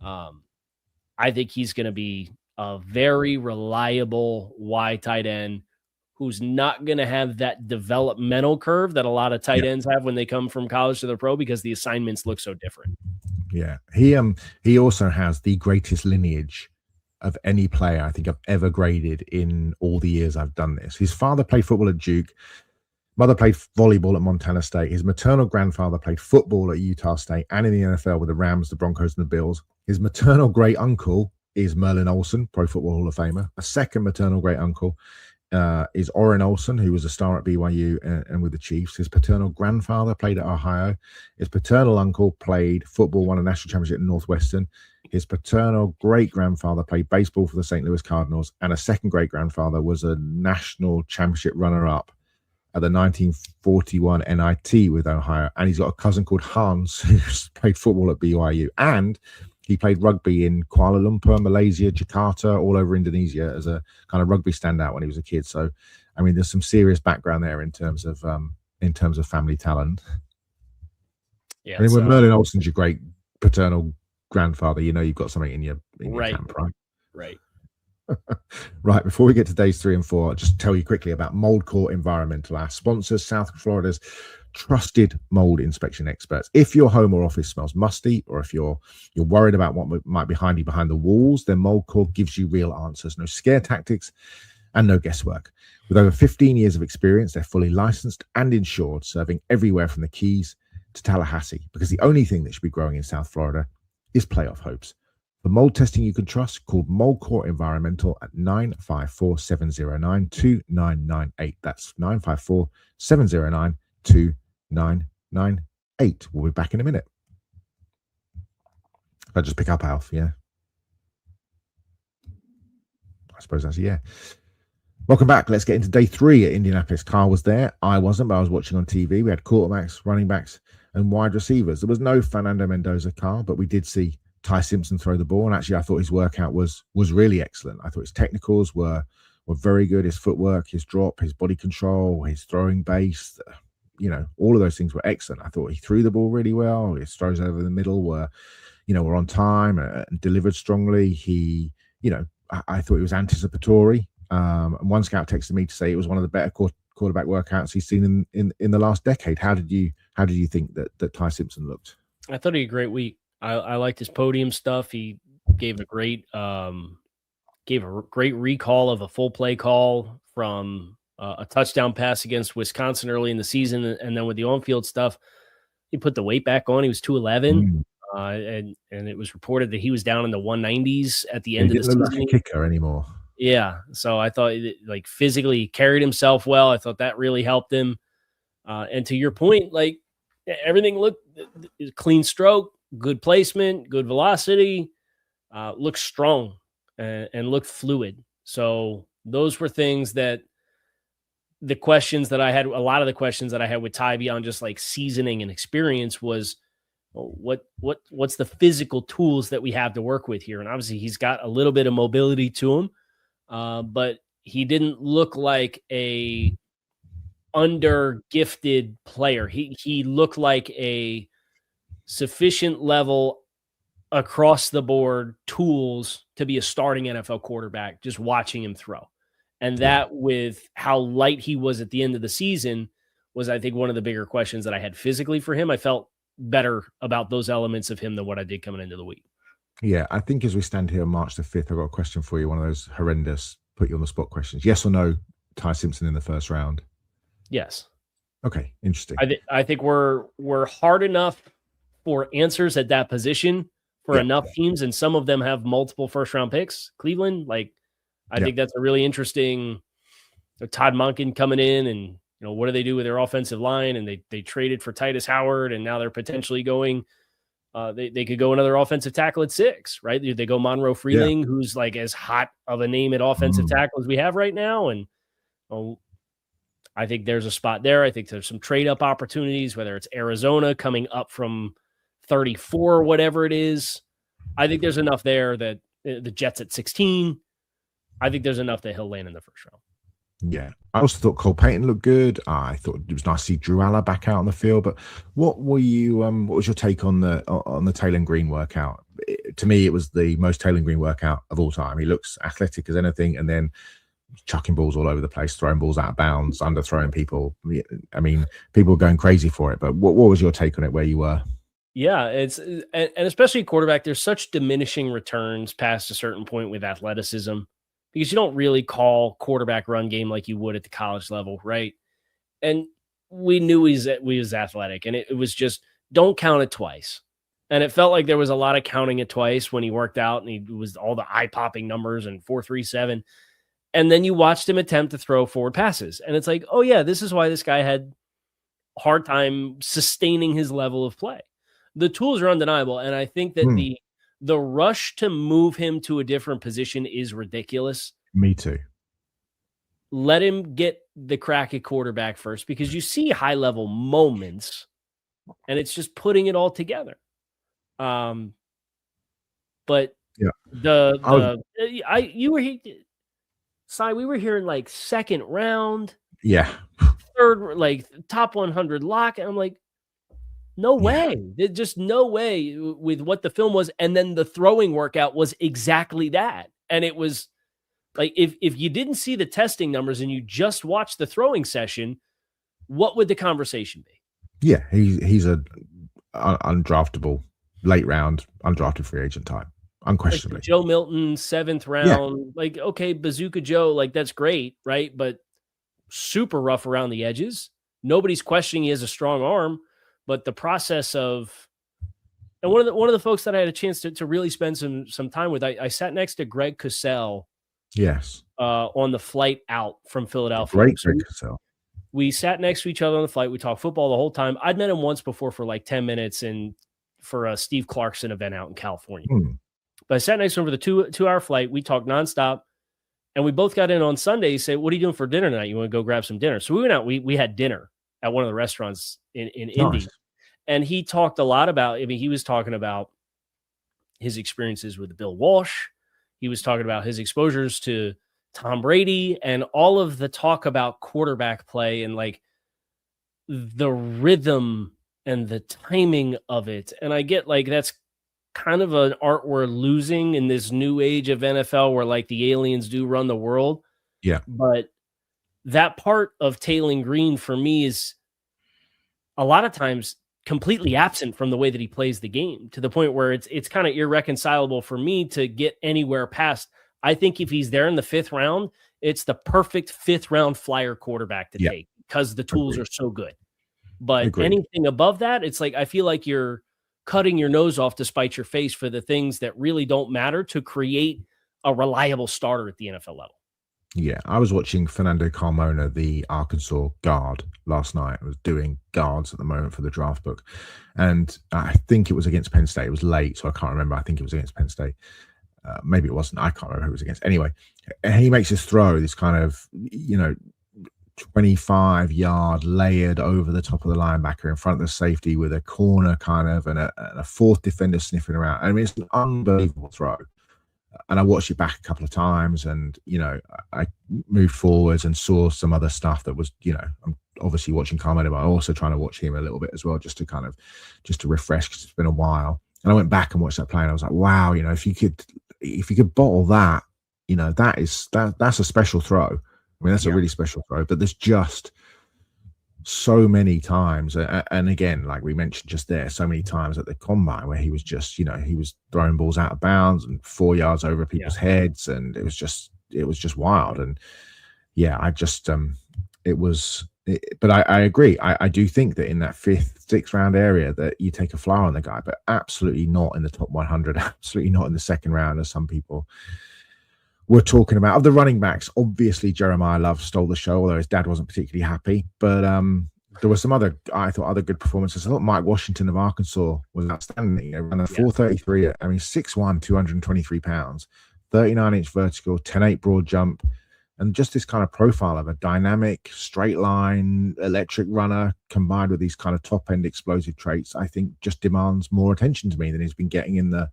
I think he's going to be a very reliable Y tight end who's not going to have that developmental curve that a lot of tight ends have when they come from college to the pro, because the assignments look so different. Yeah. He also has the greatest lineage of any player I think I've ever graded in all the years I've done this. His father played football at Duke. Mother played volleyball at Montana State. His maternal grandfather played football at Utah State and in the NFL with the Rams, the Broncos, and the Bills. His maternal great uncle is Merlin Olsen, Pro Football Hall of Famer. A second maternal great uncle is Orrin Olsen, who was a star at BYU and with the Chiefs. His paternal grandfather played at Ohio. His paternal uncle played football, won a national championship at Northwestern. His paternal great-grandfather played baseball for the St. Louis Cardinals, and a second great-grandfather was a national championship runner-up at the 1941 NIT with Ohio. And he's got a cousin called Hans who's played football at BYU. And he played rugby in Kuala Lumpur, Malaysia, Jakarta, all over Indonesia as a kind of rugby standout when he was a kid. So, I mean, there's some serious background there in terms of family talent. Yeah, I mean, when Merlin Olsen's your great paternal grandfather, you know you've got something in your camp, right? Right. Right, before we get to days 3 and 4, I'll just tell you quickly about Mold Court Environmental, our sponsors, South Florida's trusted mold inspection experts. If your home or office smells musty, or if you're worried about what might be hiding behind the walls, then Mold Court gives you real answers. No scare tactics and no guesswork. With over 15 years of experience, they're fully licensed and insured, serving everywhere from the Keys to Tallahassee, because the only thing that should be growing in South Florida is playoff hopes. For mold testing you can trust, call Mold Court Environmental at 954-709-2998. That's 954-709-2998. We'll be back in a minute. If I just pick up Alf, yeah. I suppose that's yeah. Welcome back. Let's get into day 3 at Indianapolis. Carl was there. I wasn't, but I was watching on TV. We had quarterbacks, running backs, and wide receivers. There was no Fernando Mendoza, Carl, but we did see Ty Simpson throw the ball, and actually I thought his workout was really excellent. I thought his technicals were very good. His footwork, his drop, his body control, his throwing base, all of those things were excellent. I thought he threw the ball really well. His throws over the middle were on time and delivered strongly. He, I thought he was anticipatory. And one scout texted me to say it was one of the better quarterback workouts he's seen in the last decade. How did you think that Ty Simpson looked? I thought he had a great week. I liked his podium stuff. He gave a great recall of a full play call from a touchdown pass against Wisconsin early in the season, and then with the on-field stuff, he put the weight back on. He was 211, and it was reported that he was down in the 190s at the end of the season. He didn't look like a kicker anymore. Yeah, so I thought physically he carried himself well. I thought that really helped him. And to your point, everything looked clean stroke. Good placement, good velocity, looked strong and looked fluid. So those were things that a lot of the questions that I had with Ty beyond just seasoning and experience was, what's the physical tools that we have to work with here? And obviously he's got a little bit of mobility to him, but he didn't look like a under gifted player. He looked like a sufficient level across the board tools to be a starting NFL quarterback, just watching him throw. And that with how light he was at the end of the season was, I think, one of the bigger questions that I had physically for him. I felt better about those elements of him than what I did coming into the week. Yeah, I think as we stand here on March the 5th, I've got a question for you, one of those horrendous, put you on the spot questions. Yes or no, Ty Simpson in the first round? Yes. Okay, interesting. I think we're hard enough for answers at that position for enough teams, and some of them have multiple first-round picks. Cleveland, I think that's a really interesting. Todd Monken coming in, and what do they do with their offensive line? And they traded for Titus Howard, and now they're potentially going. They could go another offensive tackle at 6, right? They go Monroe Freeling, who's like as hot of a name at offensive tackle as we have right now, and I think there's a spot there. I think there's some trade up opportunities, whether it's Arizona coming up from 34 or whatever it is. I think there's enough there that the Jets at 16. I think there's enough that he'll land in the first round. Yeah. I also thought Cole Payton looked good. I thought it was nice to see Drew Aller back out on the field. But what was your take on the Taylor Green workout? To me, it was the most Taylor Green workout of all time. He looks athletic as anything, and then chucking balls all over the place, throwing balls out of bounds, underthrowing people. I mean, people were going crazy for it. But what was your take on it where you were? Yeah, and especially quarterback, there's such diminishing returns past a certain point with athleticism, because you don't really call quarterback run game like you would at the college level, right? And we knew we was athletic, and it was just, don't count it twice. And it felt like there was a lot of counting it twice when he worked out, and he was all the eye-popping numbers and 4.37. And then you watched him attempt to throw forward passes. And it's like, oh yeah, this is why this guy had a hard time sustaining his level of play. The tools are undeniable. And I think that the rush to move him to a different position is ridiculous. Me too. Let him get the crack at quarterback first, because you see high level moments and it's just putting it all together. But you were Cy, we were hearing like second round, third, like top 100 lock, and I'm like, no way. There's just no way with what the film was. And then the throwing workout was exactly that. And it was like, if you didn't see the testing numbers and you just watched the throwing session, what would the conversation be? Yeah, he's a undraftable, late round, undrafted free agent type. Unquestionably. Like Joe Milton, 7th round, like, okay, Bazooka Joe, like, that's great, right? But super rough around the edges. Nobody's questioning he has a strong arm, but the process of, and one of the folks that I had a chance to really spend some time with, I sat next to Greg Cosell. Yes. On the flight out from Philadelphia. Great Greg Cosell. We sat next to each other on the flight. We talked football the whole time. I'd met him once before for like 10 minutes and for a Steve Clarkson event out in California. But I sat next to him for the 2-hour flight. We talked nonstop, and we both got in on Sunday. He said, "What are you doing for dinner tonight? You want to go grab some dinner?" So we went out. We had dinner at one of the restaurants in Indy, and he talked a lot about. I mean, he was talking about his experiences with Bill Walsh. He was talking about his exposures to Tom Brady and all of the talk about quarterback play and like the rhythm and the timing of it. And I get like that's kind of an art we're losing in this new age of NFL where like the aliens do run the world. Yeah. But that part of Taylor Green for me is a lot of times completely absent from the way that he plays the game, to the point where it's kind of irreconcilable for me to get anywhere past. I think if he's there in the 5th round, it's the perfect 5th round flyer quarterback to take because the tools are so good. But anything above that, it's like, I feel like you're cutting your nose off to spite your face for the things that really don't matter to create a reliable starter at the NFL level. Yeah, I was watching Fernando Carmona, the Arkansas guard, last night. I was doing guards at the moment for the draft book. And I think it was against Penn State. It was late, so I can't remember. I think it was against Penn State. Maybe it wasn't. I can't remember who it was against. Anyway, and he makes this throw, this kind of, 25-yard layered over the top of the linebacker in front of the safety with a corner kind of and a 4th defender sniffing around. I mean, it's an unbelievable throw. And I watched it back a couple of times, and I moved forwards and saw some other stuff that was, I'm obviously watching Carmona, but I'm also trying to watch him a little bit as well, just to refresh, because it's been a while. And I went back and watched that play, and I was like, wow, if you could bottle that, that's a special throw. I mean, that's a really special throw, but there's just so many times, and again, like we mentioned just there, so many times at the combine where he was just, he was throwing balls out of bounds and 4 yards over people's heads, and it was just wild. And yeah, but I agree. I do think that in that 5th, 6th round area that you take a flyer on the guy, but absolutely not in the top 100, absolutely not in the 2nd round, as some people we're talking about. Of the running backs, obviously Jeremiah Love stole the show, although his dad wasn't particularly happy. But there were some other good performances. I thought Mike Washington of Arkansas was outstanding. He ran a 4.33. I mean, 6'1", 223 pounds, 39-inch vertical, 10.8 broad jump, and just this kind of profile of a dynamic, straight line, electric runner combined with these kind of top end explosive traits, I think just demands more attention to me than he's been getting in the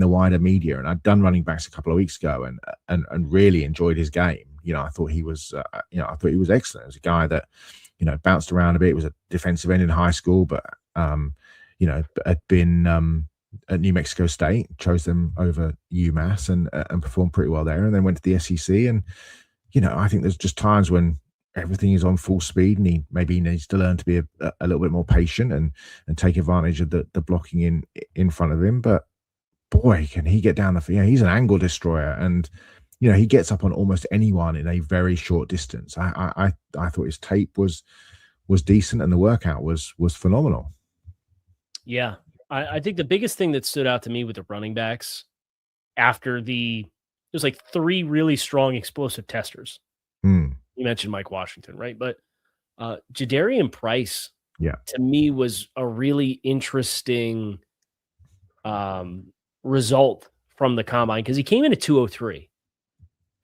wider media. And I'd done running backs a couple of weeks ago and really enjoyed his game. I thought he was excellent. He was a guy that, bounced around a bit. He was a defensive end in high school, but, had been at New Mexico State, chose them over UMass and performed pretty well there. And then went to the SEC. And, I think there's just times when everything is on full speed and he maybe needs to learn to be a little bit more patient and take advantage of the blocking in front of him. But boy, can he get down the field. He's an angle destroyer, and he gets up on almost anyone in a very short distance. I thought his tape was decent, and the workout was phenomenal. Yeah, I think the biggest thing that stood out to me with the running backs after there's like 3 really strong explosive testers. You mentioned Mike Washington, right? But Jadarian Price, to me, was a really interesting result from the combine, because he came in at 203,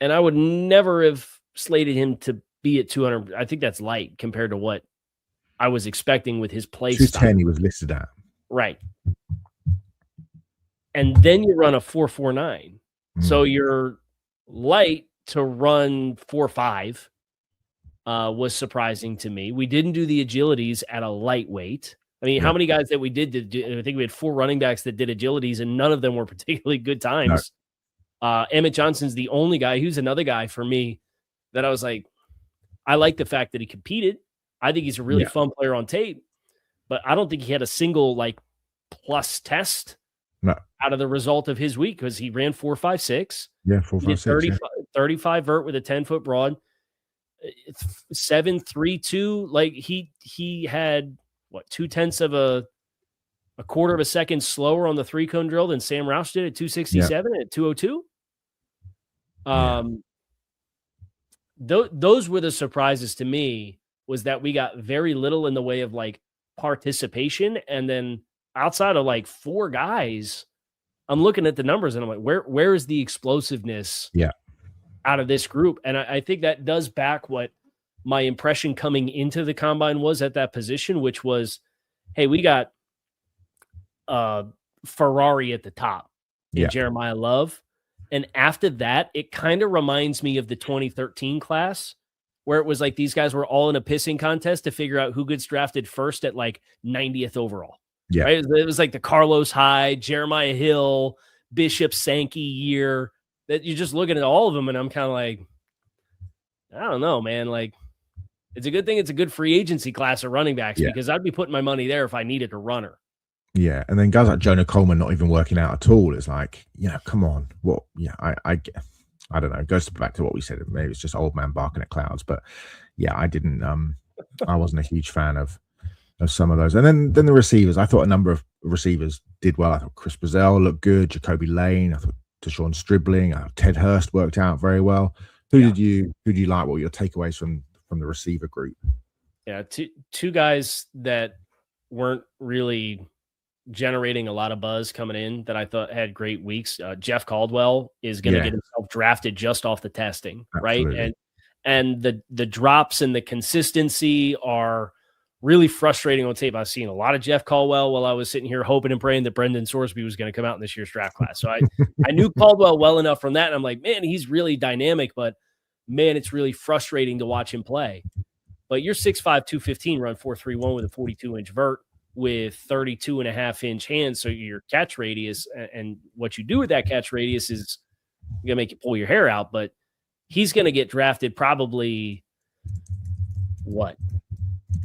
and I would never have slated him to be at 200. I think that's light compared to what I was expecting with his play style. 210 he was listed at. Right. And then you run a 4.49. So you're light to run 4.5 was surprising to me. We didn't do the agilities at a lightweight. I mean, how many guys that we did, I think we had 4 running backs that did agilities, and none of them were particularly good times. No. Emmett Johnson's the only guy. He was another guy for me that I was like, I like the fact that he competed. I think he's a really fun player on tape, but I don't think he had a single plus test out of the result of his week, because he ran 4.56. Yeah, 4.56. 35 vert with a 10-foot broad. 7.32. He had 0.2 of a quarter of a second slower on the 3-cone drill than Sam Roush did at 267 at 202. Those were the surprises to me, was that we got very little in the way of participation. And then outside of 4 guys, I'm looking at the numbers and I'm like, where is the explosiveness out of this group? And I think that does back what my impression coming into the combine was at that position, which was, hey, we got Ferrari at the top in Jeremiah Love. And after that, it kind of reminds me of the 2013 class, where it was like these guys were all in a pissing contest to figure out who gets drafted first at 90th overall. Yeah. Right? It was like the Carlos Hyde, Jeremiah Hill, Bishop Sankey year, that you're just looking at all of them. And I'm kind of like, I don't know, man. It's a good thing it's a good free agency class of running backs, because I'd be putting my money there if I needed a runner. Yeah. And then guys like Jonah Coleman not even working out at all. It's like, come on. What? Yeah, I don't know. It goes back to what we said. Maybe it's just old man barking at clouds. But I didn't I wasn't a huge fan of some of those. And then the receivers. I thought a number of receivers did well. I thought Chris Brazell looked good, Jacoby Lane, I thought Deshaun Stribling, Ted Hurst worked out very well. Who did you like? What were your takeaways from the receiver group? Yeah, two guys that weren't really generating a lot of buzz coming in that I thought had great weeks. Jeff Caldwell is going to get himself drafted just off the testing. Absolutely. Right? And the drops and the consistency are really frustrating on tape. I've seen a lot of Jeff Caldwell while I was sitting here hoping and praying that Brendan Sorsby was going to come out in this year's draft class. So I knew Caldwell well enough from that. And I'm like, man, he's really dynamic, but man, it's really frustrating to watch him play. But you're 6'5", 215, run 4.31 with a 42-inch vert with 32.5-inch hands. So your catch radius and what you do with that catch radius is going to make you pull your hair out. But he's going to get drafted probably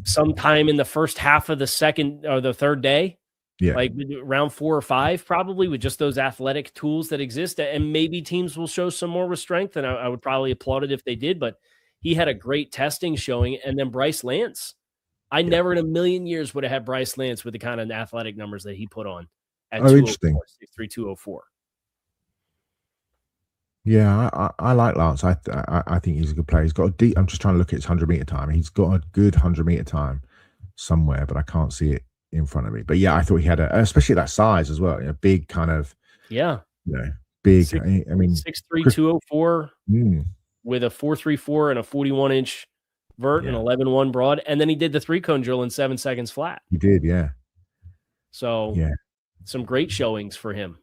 sometime in the first half of the second or the third day. Yeah. Like round 4 or 5, probably, with just those athletic tools that exist. And maybe teams will show some more restraint, and I would probably applaud it if they did. But he had a great testing showing. And then Bryce Lance. I never in a million years would have had Bryce Lance with the kind of athletic numbers that he put on at 6'3", 204. Yeah, I like Lance. I think he's a good player. He's got a deep. I'm just trying to look at his 100-meter time. He's got a good 100-meter time somewhere, but I can't see it in front of me. But yeah, I thought he had especially that size as well. Big kind of. Yeah. Big. 6'3", 204 with a 4.34 and a 41-inch vert and 11.1 broad, and then he did the 3-cone drill in 7 seconds flat. He did, yeah. So some great showings for him.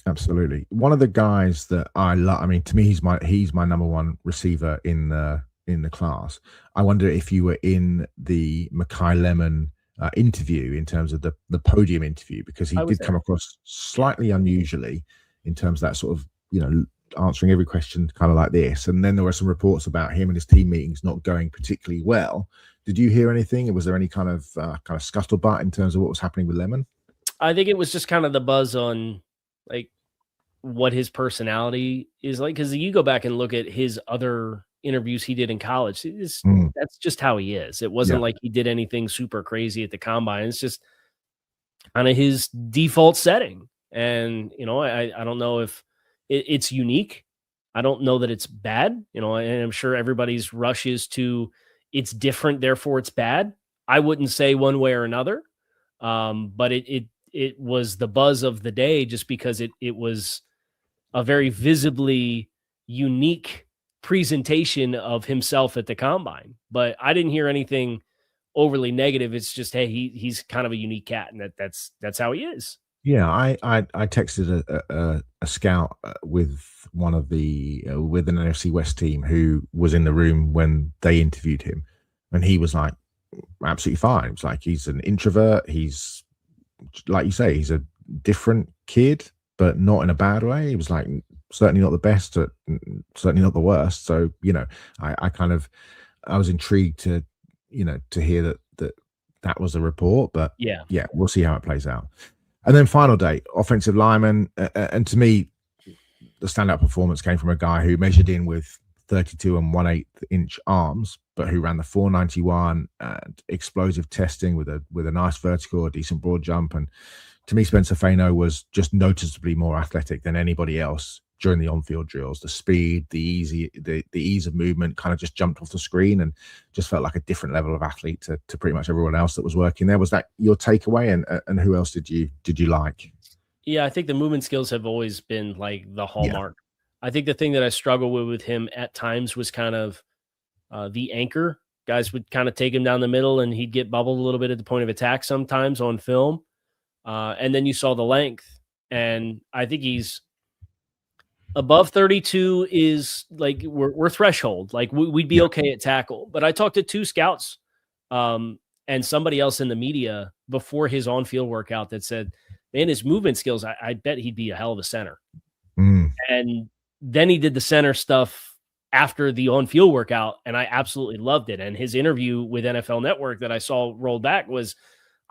Absolutely. One of the guys that I love. I mean, to me, he's my number one receiver in the class. I wonder if you were in the Makai Lemon interview in terms of the podium interview, because he did come across slightly unusually in terms of that sort of, answering every question kind of like this. And then there were some reports about him and his team meetings not going particularly well. Did you hear anything? And was there any kind of scuttlebutt in terms of what was happening with Lemon? I think it was just kind of the buzz on like what his personality is like. Because you go back and look at his other interviews he did in college. That's just how he is. It wasn't like he did anything super crazy at the combine. It's just kind of his default setting. And, I don't know if it's unique. I don't know that it's bad, and I'm sure everybody's rush is to it's different, therefore it's bad. I wouldn't say one way or another. But it was the buzz of the day just because it was a very visibly unique presentation of himself at the combine. But I didn't hear anything overly negative. It's just, hey, he's kind of a unique cat, and that's how he is. Yeah, I texted a scout with one of the with an NFC West team who was in the room when they interviewed him, and he was like absolutely fine. It's like he's an introvert. He's, like you say, he's a different kid, but not in a bad way. He was like certainly not the best, certainly not the worst. So I was intrigued to hear that was a report, but yeah, we'll see how it plays out. And then final day, offensive lineman. And to me, the standout performance came from a guy who measured in with 32 and 1/8 inch arms, but who ran the 491 and explosive testing with a nice vertical, a decent broad jump. And to me, Spencer Fano was just noticeably more athletic than anybody else during the on-field drills. The speed, the ease of movement kind of just jumped off the screen and just felt like a different level of athlete to pretty much everyone else that was working there. Was that your takeaway? And who else did you like? Yeah, I think the movement skills have always been like the hallmark. Yeah. I think the thing that I struggle with him at times was kind of the anchor. Guys would kind of take him down the middle and he'd get bubbled a little bit at the point of attack sometimes on film. And then you saw the length. And I think he's above 32 is like we're threshold. Like we'd be okay at tackle. But I talked to 2 scouts and somebody else in the media before his on-field workout that said, man, his movement skills, I bet he'd be a hell of a center. And then he did the center stuff after the on-field workout, and I absolutely loved it. And his interview with NFL Network that I saw rolled back was,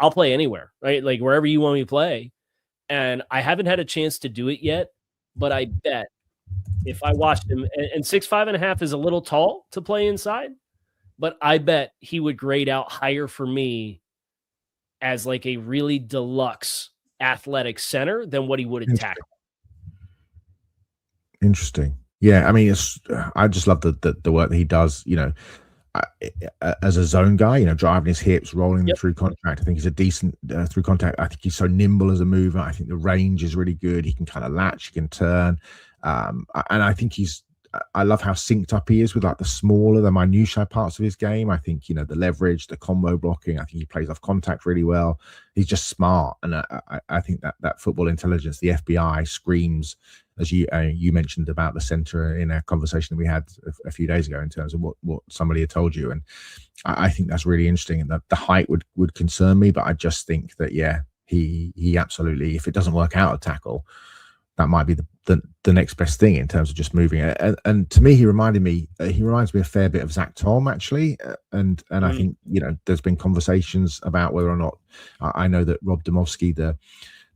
I'll play anywhere, right? Like wherever you want me to play. And I haven't had a chance to do it yet, but I bet if I watched him, and 6'5.5" is a little tall to play inside, but I bet he would grade out higher for me as like a really deluxe athletic center than what he would at tackle. Interesting. Yeah, I mean, I just love the work that he does, as a zone guy, driving his hips, rolling them through contact. I think he's a decent through contact. I think he's so nimble as a mover. I think the range is really good. He can kind of latch, he can turn. And I think I love how synced up he is with like the minutiae parts of his game. I think, the leverage, the combo blocking, I think he plays off contact really well. He's just smart. And I think that football intelligence, the FBI screams, as you mentioned about the center in a conversation that we had a few days ago in terms of what somebody had told you. And I think that's really interesting. And the height would concern me, but I just think that, he absolutely, if it doesn't work out at tackle, might be the next best thing in terms of just moving it. And to me, he reminds me a fair bit of Zach Tom, actually. And I think, there's been conversations about whether or not, I know that Rob Domofsky,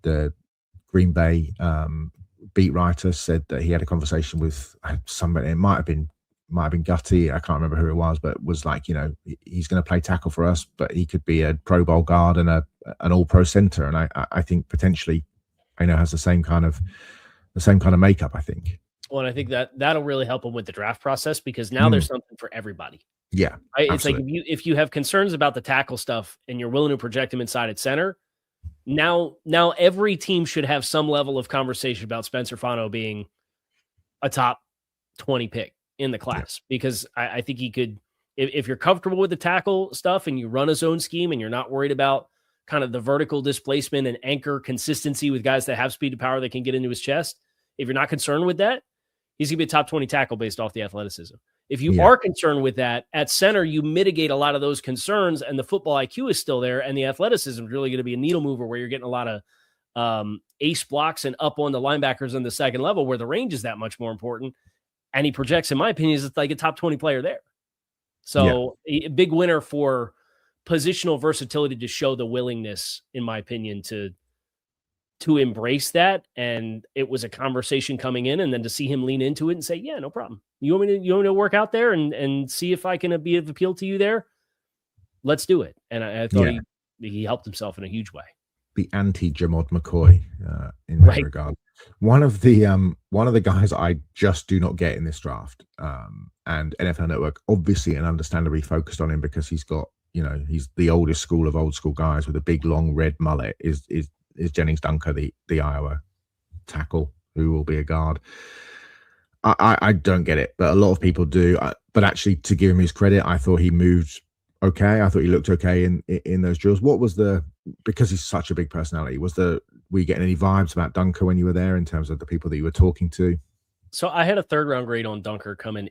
the Green Bay beat writer, said that he had a conversation with somebody. It might have been Gutty. I can't remember who it was, but was like, he's going to play tackle for us, but he could be a Pro Bowl guard and an All Pro center. And I think potentially, has the same kind of makeup, I think. Well, and I think that'll really help him with the draft process, because now there's something for everybody. Yeah. Right? It's like if you have concerns about the tackle stuff and you're willing to project him inside at center, now every team should have some level of conversation about Spencer Fano being a top 20 pick in the class, because I think he could, if you're comfortable with the tackle stuff and you run a zone scheme and you're not worried about kind of the vertical displacement and anchor consistency with guys that have speed to power that can get into his chest, if you're not concerned with that, he's going to be a top 20 tackle based off the athleticism. If you are concerned with that, at center, you mitigate a lot of those concerns, and the football IQ is still there, and the athleticism is really going to be a needle mover where you're getting a lot of ace blocks and up on the linebackers on the second level where the range is that much more important. And he projects, in my opinion, is like a top 20 player there. So a big winner for positional versatility to show the willingness, in my opinion, to embrace that. And it was a conversation coming in, and then to see him lean into it and say, yeah, no problem. You want me to work out there and see if I can be of appeal to you there? Let's do it. And I thought he helped himself in a huge way. The anti-Jamod McCoy in that regard. One of the guys I just do not get in this draft, and NFL Network obviously and understandably focused on him because he's got, he's the oldest school of old school guys with a big long red mullet, is Jennings Dunker, the Iowa tackle, who will be a guard. I don't get it, but a lot of people do. But actually, to give him his credit, I thought he moved okay. I thought he looked okay in those drills. What was because he's such a big personality, were you getting any vibes about Dunker when you were there in terms of the people that you were talking to? So I had a 3rd round grade on Dunker coming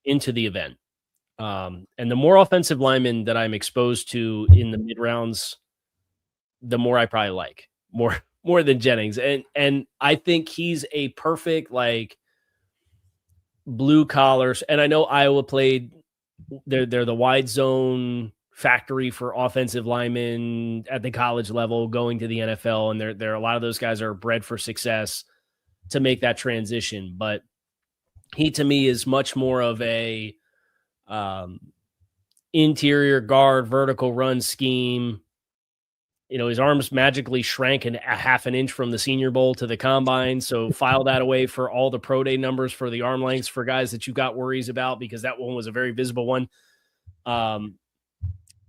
into the event. And the more offensive linemen that I'm exposed to in the mid rounds, the more I probably like more than Jennings. And I think he's a perfect, like, blue collars. And I know Iowa played, they're the wide zone factory for offensive linemen at the college level going to the NFL. And there are a lot of those guys are bred for success to make that transition. But he, to me, is much more of a interior guard, vertical run scheme. His arms magically shrank a half an inch from the Senior Bowl to the combine. So file that away for all the pro day numbers for the arm lengths for guys that you got worries about, because that one was a very visible one.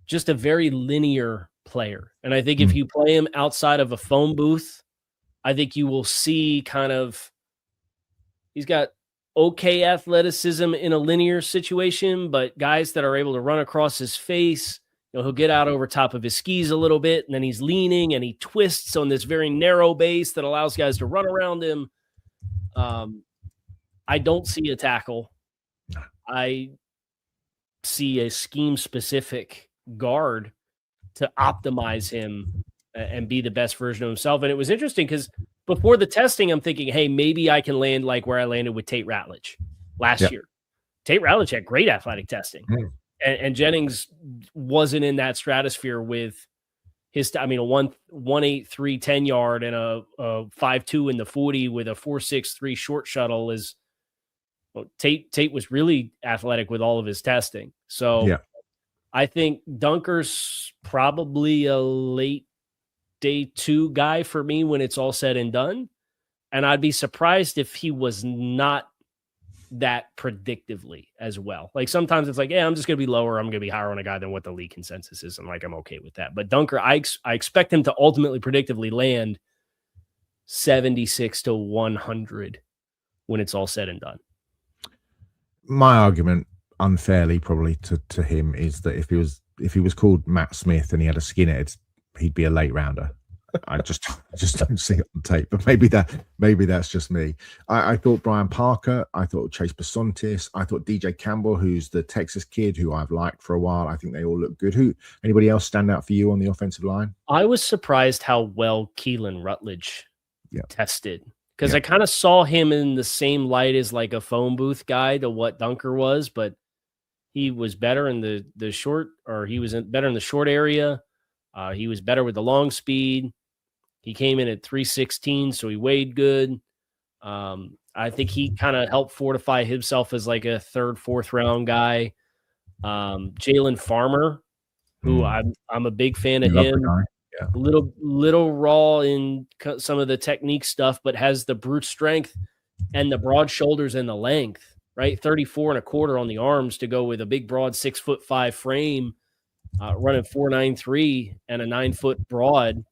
Just a very linear player. And I think if you play him outside of a phone booth, I think you will see he's got okay athleticism in a linear situation, but guys that are able to run across his face, he'll get out over top of his skis a little bit, and then he's leaning and he twists on this very narrow base that allows guys to run around him. I don't see a tackle. I see a scheme-specific guard to optimize him and be the best version of himself. And it was interesting because before the testing, I'm thinking, hey, maybe I can land like where I landed with Tate Ratledge last year. Tate Ratledge had great athletic testing. And Jennings wasn't in that stratosphere with his, a 1.83 10-yard and a 5.2 in the 40 with a 4.63 short shuttle is, well, Tate was really athletic with all of his testing. So I think Dunker's probably a late day 2 guy for me when it's all said and done. And I'd be surprised if he was not that predictively as well. Like sometimes it's like, yeah, I'm just going to be lower. I'm going to be higher on a guy than what the league consensus is. And like, I'm okay with that. But Dunker, I expect him to ultimately predictively land 76 to 100 when it's all said and done. My argument, unfairly probably to him, is that if he was called Matt Smith and he had a skinhead, he'd be a late rounder. I just don't see it on tape, but maybe that's just me. I thought Brian Parker, I thought Chase Besontis, I thought DJ Campbell, who's the Texas kid who I've liked for a while. I think they all look good. Anybody else stand out for you on the offensive line? I was surprised how well Keelan Rutledge tested, because I kind of saw him in the same light as like a phone booth guy to what Dunker was, but he was better in the short, or he was better in the short area. He was better with the long speed. He came in at 316, so he weighed good. I think he kind of helped fortify himself as like a third, fourth round guy. Jalen Farmer, who I'm a big fan of him. Yeah. Little raw in some of the technique stuff, but has the brute strength and the broad shoulders and the length, right? 34.25 on the arms to go with a big, broad 6'5" frame, running 4.93 and a 9-foot broad.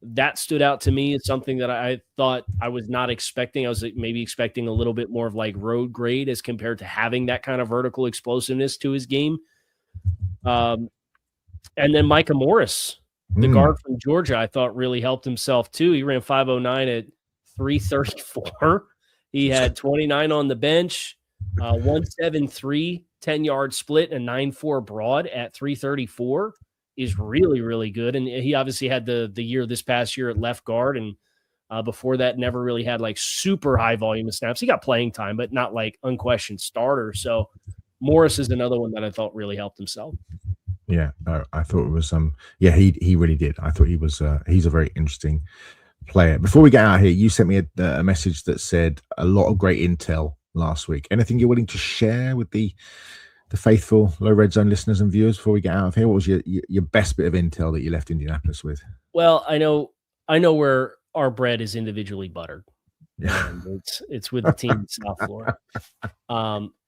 That stood out to me as something that I thought I was not expecting. I was maybe expecting a little bit more of like road grade as compared to having that kind of vertical explosiveness to his game. And then Micah Morris, the guard from Georgia, I thought really helped himself too. He ran 5.09 at 334. He had 29 on the bench, 173, 10-yard split, and 9.4 broad at 334 is really, really good. And he obviously had the year this past year at left guard. And before that, never really had like super high volume of snaps. He got playing time, but not like unquestioned starter. So Morris is another one that I thought really helped himself. Yeah, I thought it was he really did. I thought he was he's a very interesting player. Before we get out here, you sent me a message that said a lot of great intel last week. Anything you're willing to share with the faithful Low Red Zone listeners and viewers before we get out of here? What was your best bit of intel that you left Indianapolis with? Well, I know where our bread is individually buttered. And it's with the team in South Florida.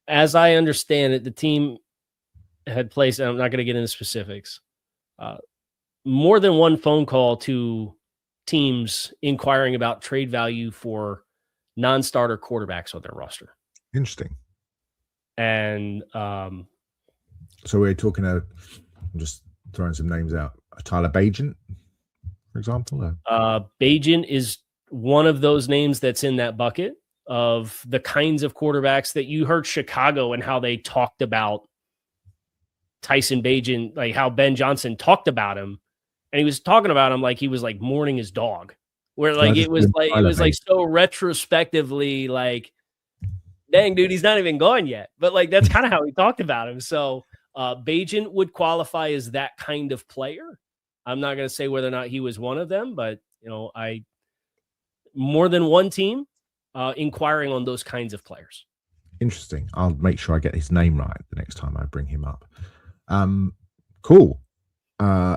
As I understand it, the team had placed, and I'm not going to get into specifics, more than one phone call to teams inquiring about trade value for non-starter quarterbacks on their roster. Interesting. And so we're talking I'm just throwing some names out. Tyler Bagent, for example. Bagent is one of those names that's in that bucket of the kinds of quarterbacks that you heard Chicago and how they talked about Tyson Bagent, like how Ben Johnson talked about him, and he was talking about him like he was like mourning his dog, where like it was like so retrospectively like, dang, dude, he's not even gone yet. But like that's kind of how he talked about him. So Bagent would qualify as that kind of player. I'm not going to say whether or not he was one of them, but more than one team inquiring on those kinds of players. Interesting. I'll make sure I get his name right the next time I bring him up. Cool.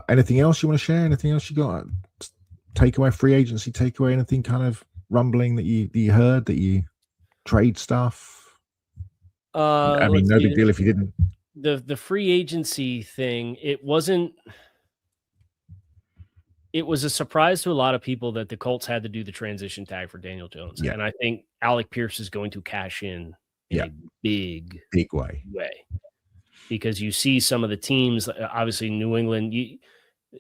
Anything else you want to share? Anything else you got? Takeaway, free agency takeaway, anything kind of rumbling that you heard, that you trade stuff? I mean, no big deal if you didn't. The free agency thing, it was a surprise to a lot of people that the Colts had to do the transition tag for Daniel Jones. Yeah. And I think Alec Pierce is going to cash in a big way. Because you see some of the teams, obviously New England,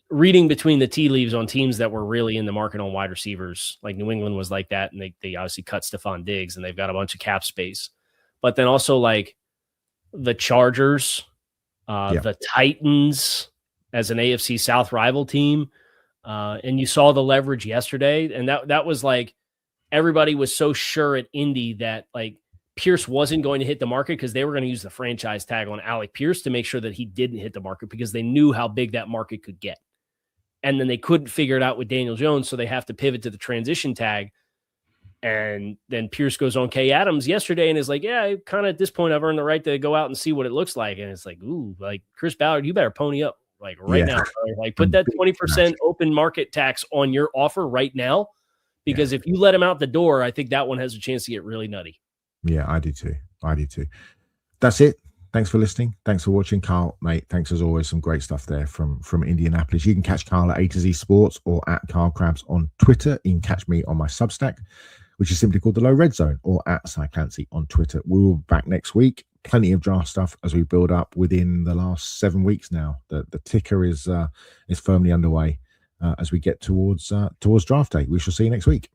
reading between the tea leaves on teams that were really in the market on wide receivers, like New England was like that, and they obviously cut Stephon Diggs, and they've got a bunch of cap space. But then also like the Chargers, the Titans as an AFC South rival team, and you saw the leverage yesterday, and that was like everybody was so sure at Indy that like Pierce wasn't going to hit the market because they were going to use the franchise tag on Alec Pierce to make sure that he didn't hit the market because they knew how big that market could get. And then they couldn't figure it out with Daniel Jones, so they have to pivot to the transition tag. And then Pierce goes on Kay Adams yesterday and is like, yeah, kind of at this point, I've earned the right to go out and see what it looks like. And it's like, ooh, like Chris Ballard, you better pony up like right now. Like put that 20% open market tax on your offer right now, because if you let him out the door, I think that one has a chance to get really nutty. Yeah, I do too. That's it. Thanks for listening. Thanks for watching, Carl, mate. Thanks as always. Some great stuff there from Indianapolis. You can catch Carl at A to Z Sports or at Carl Krabs on Twitter. You can catch me on my Substack, which is simply called The Low Red Zone, or at Clancy on Twitter. We will be back next week. Plenty of draft stuff as we build up within the last 7 weeks now. The ticker is firmly underway as we get towards draft day. We shall see you next week.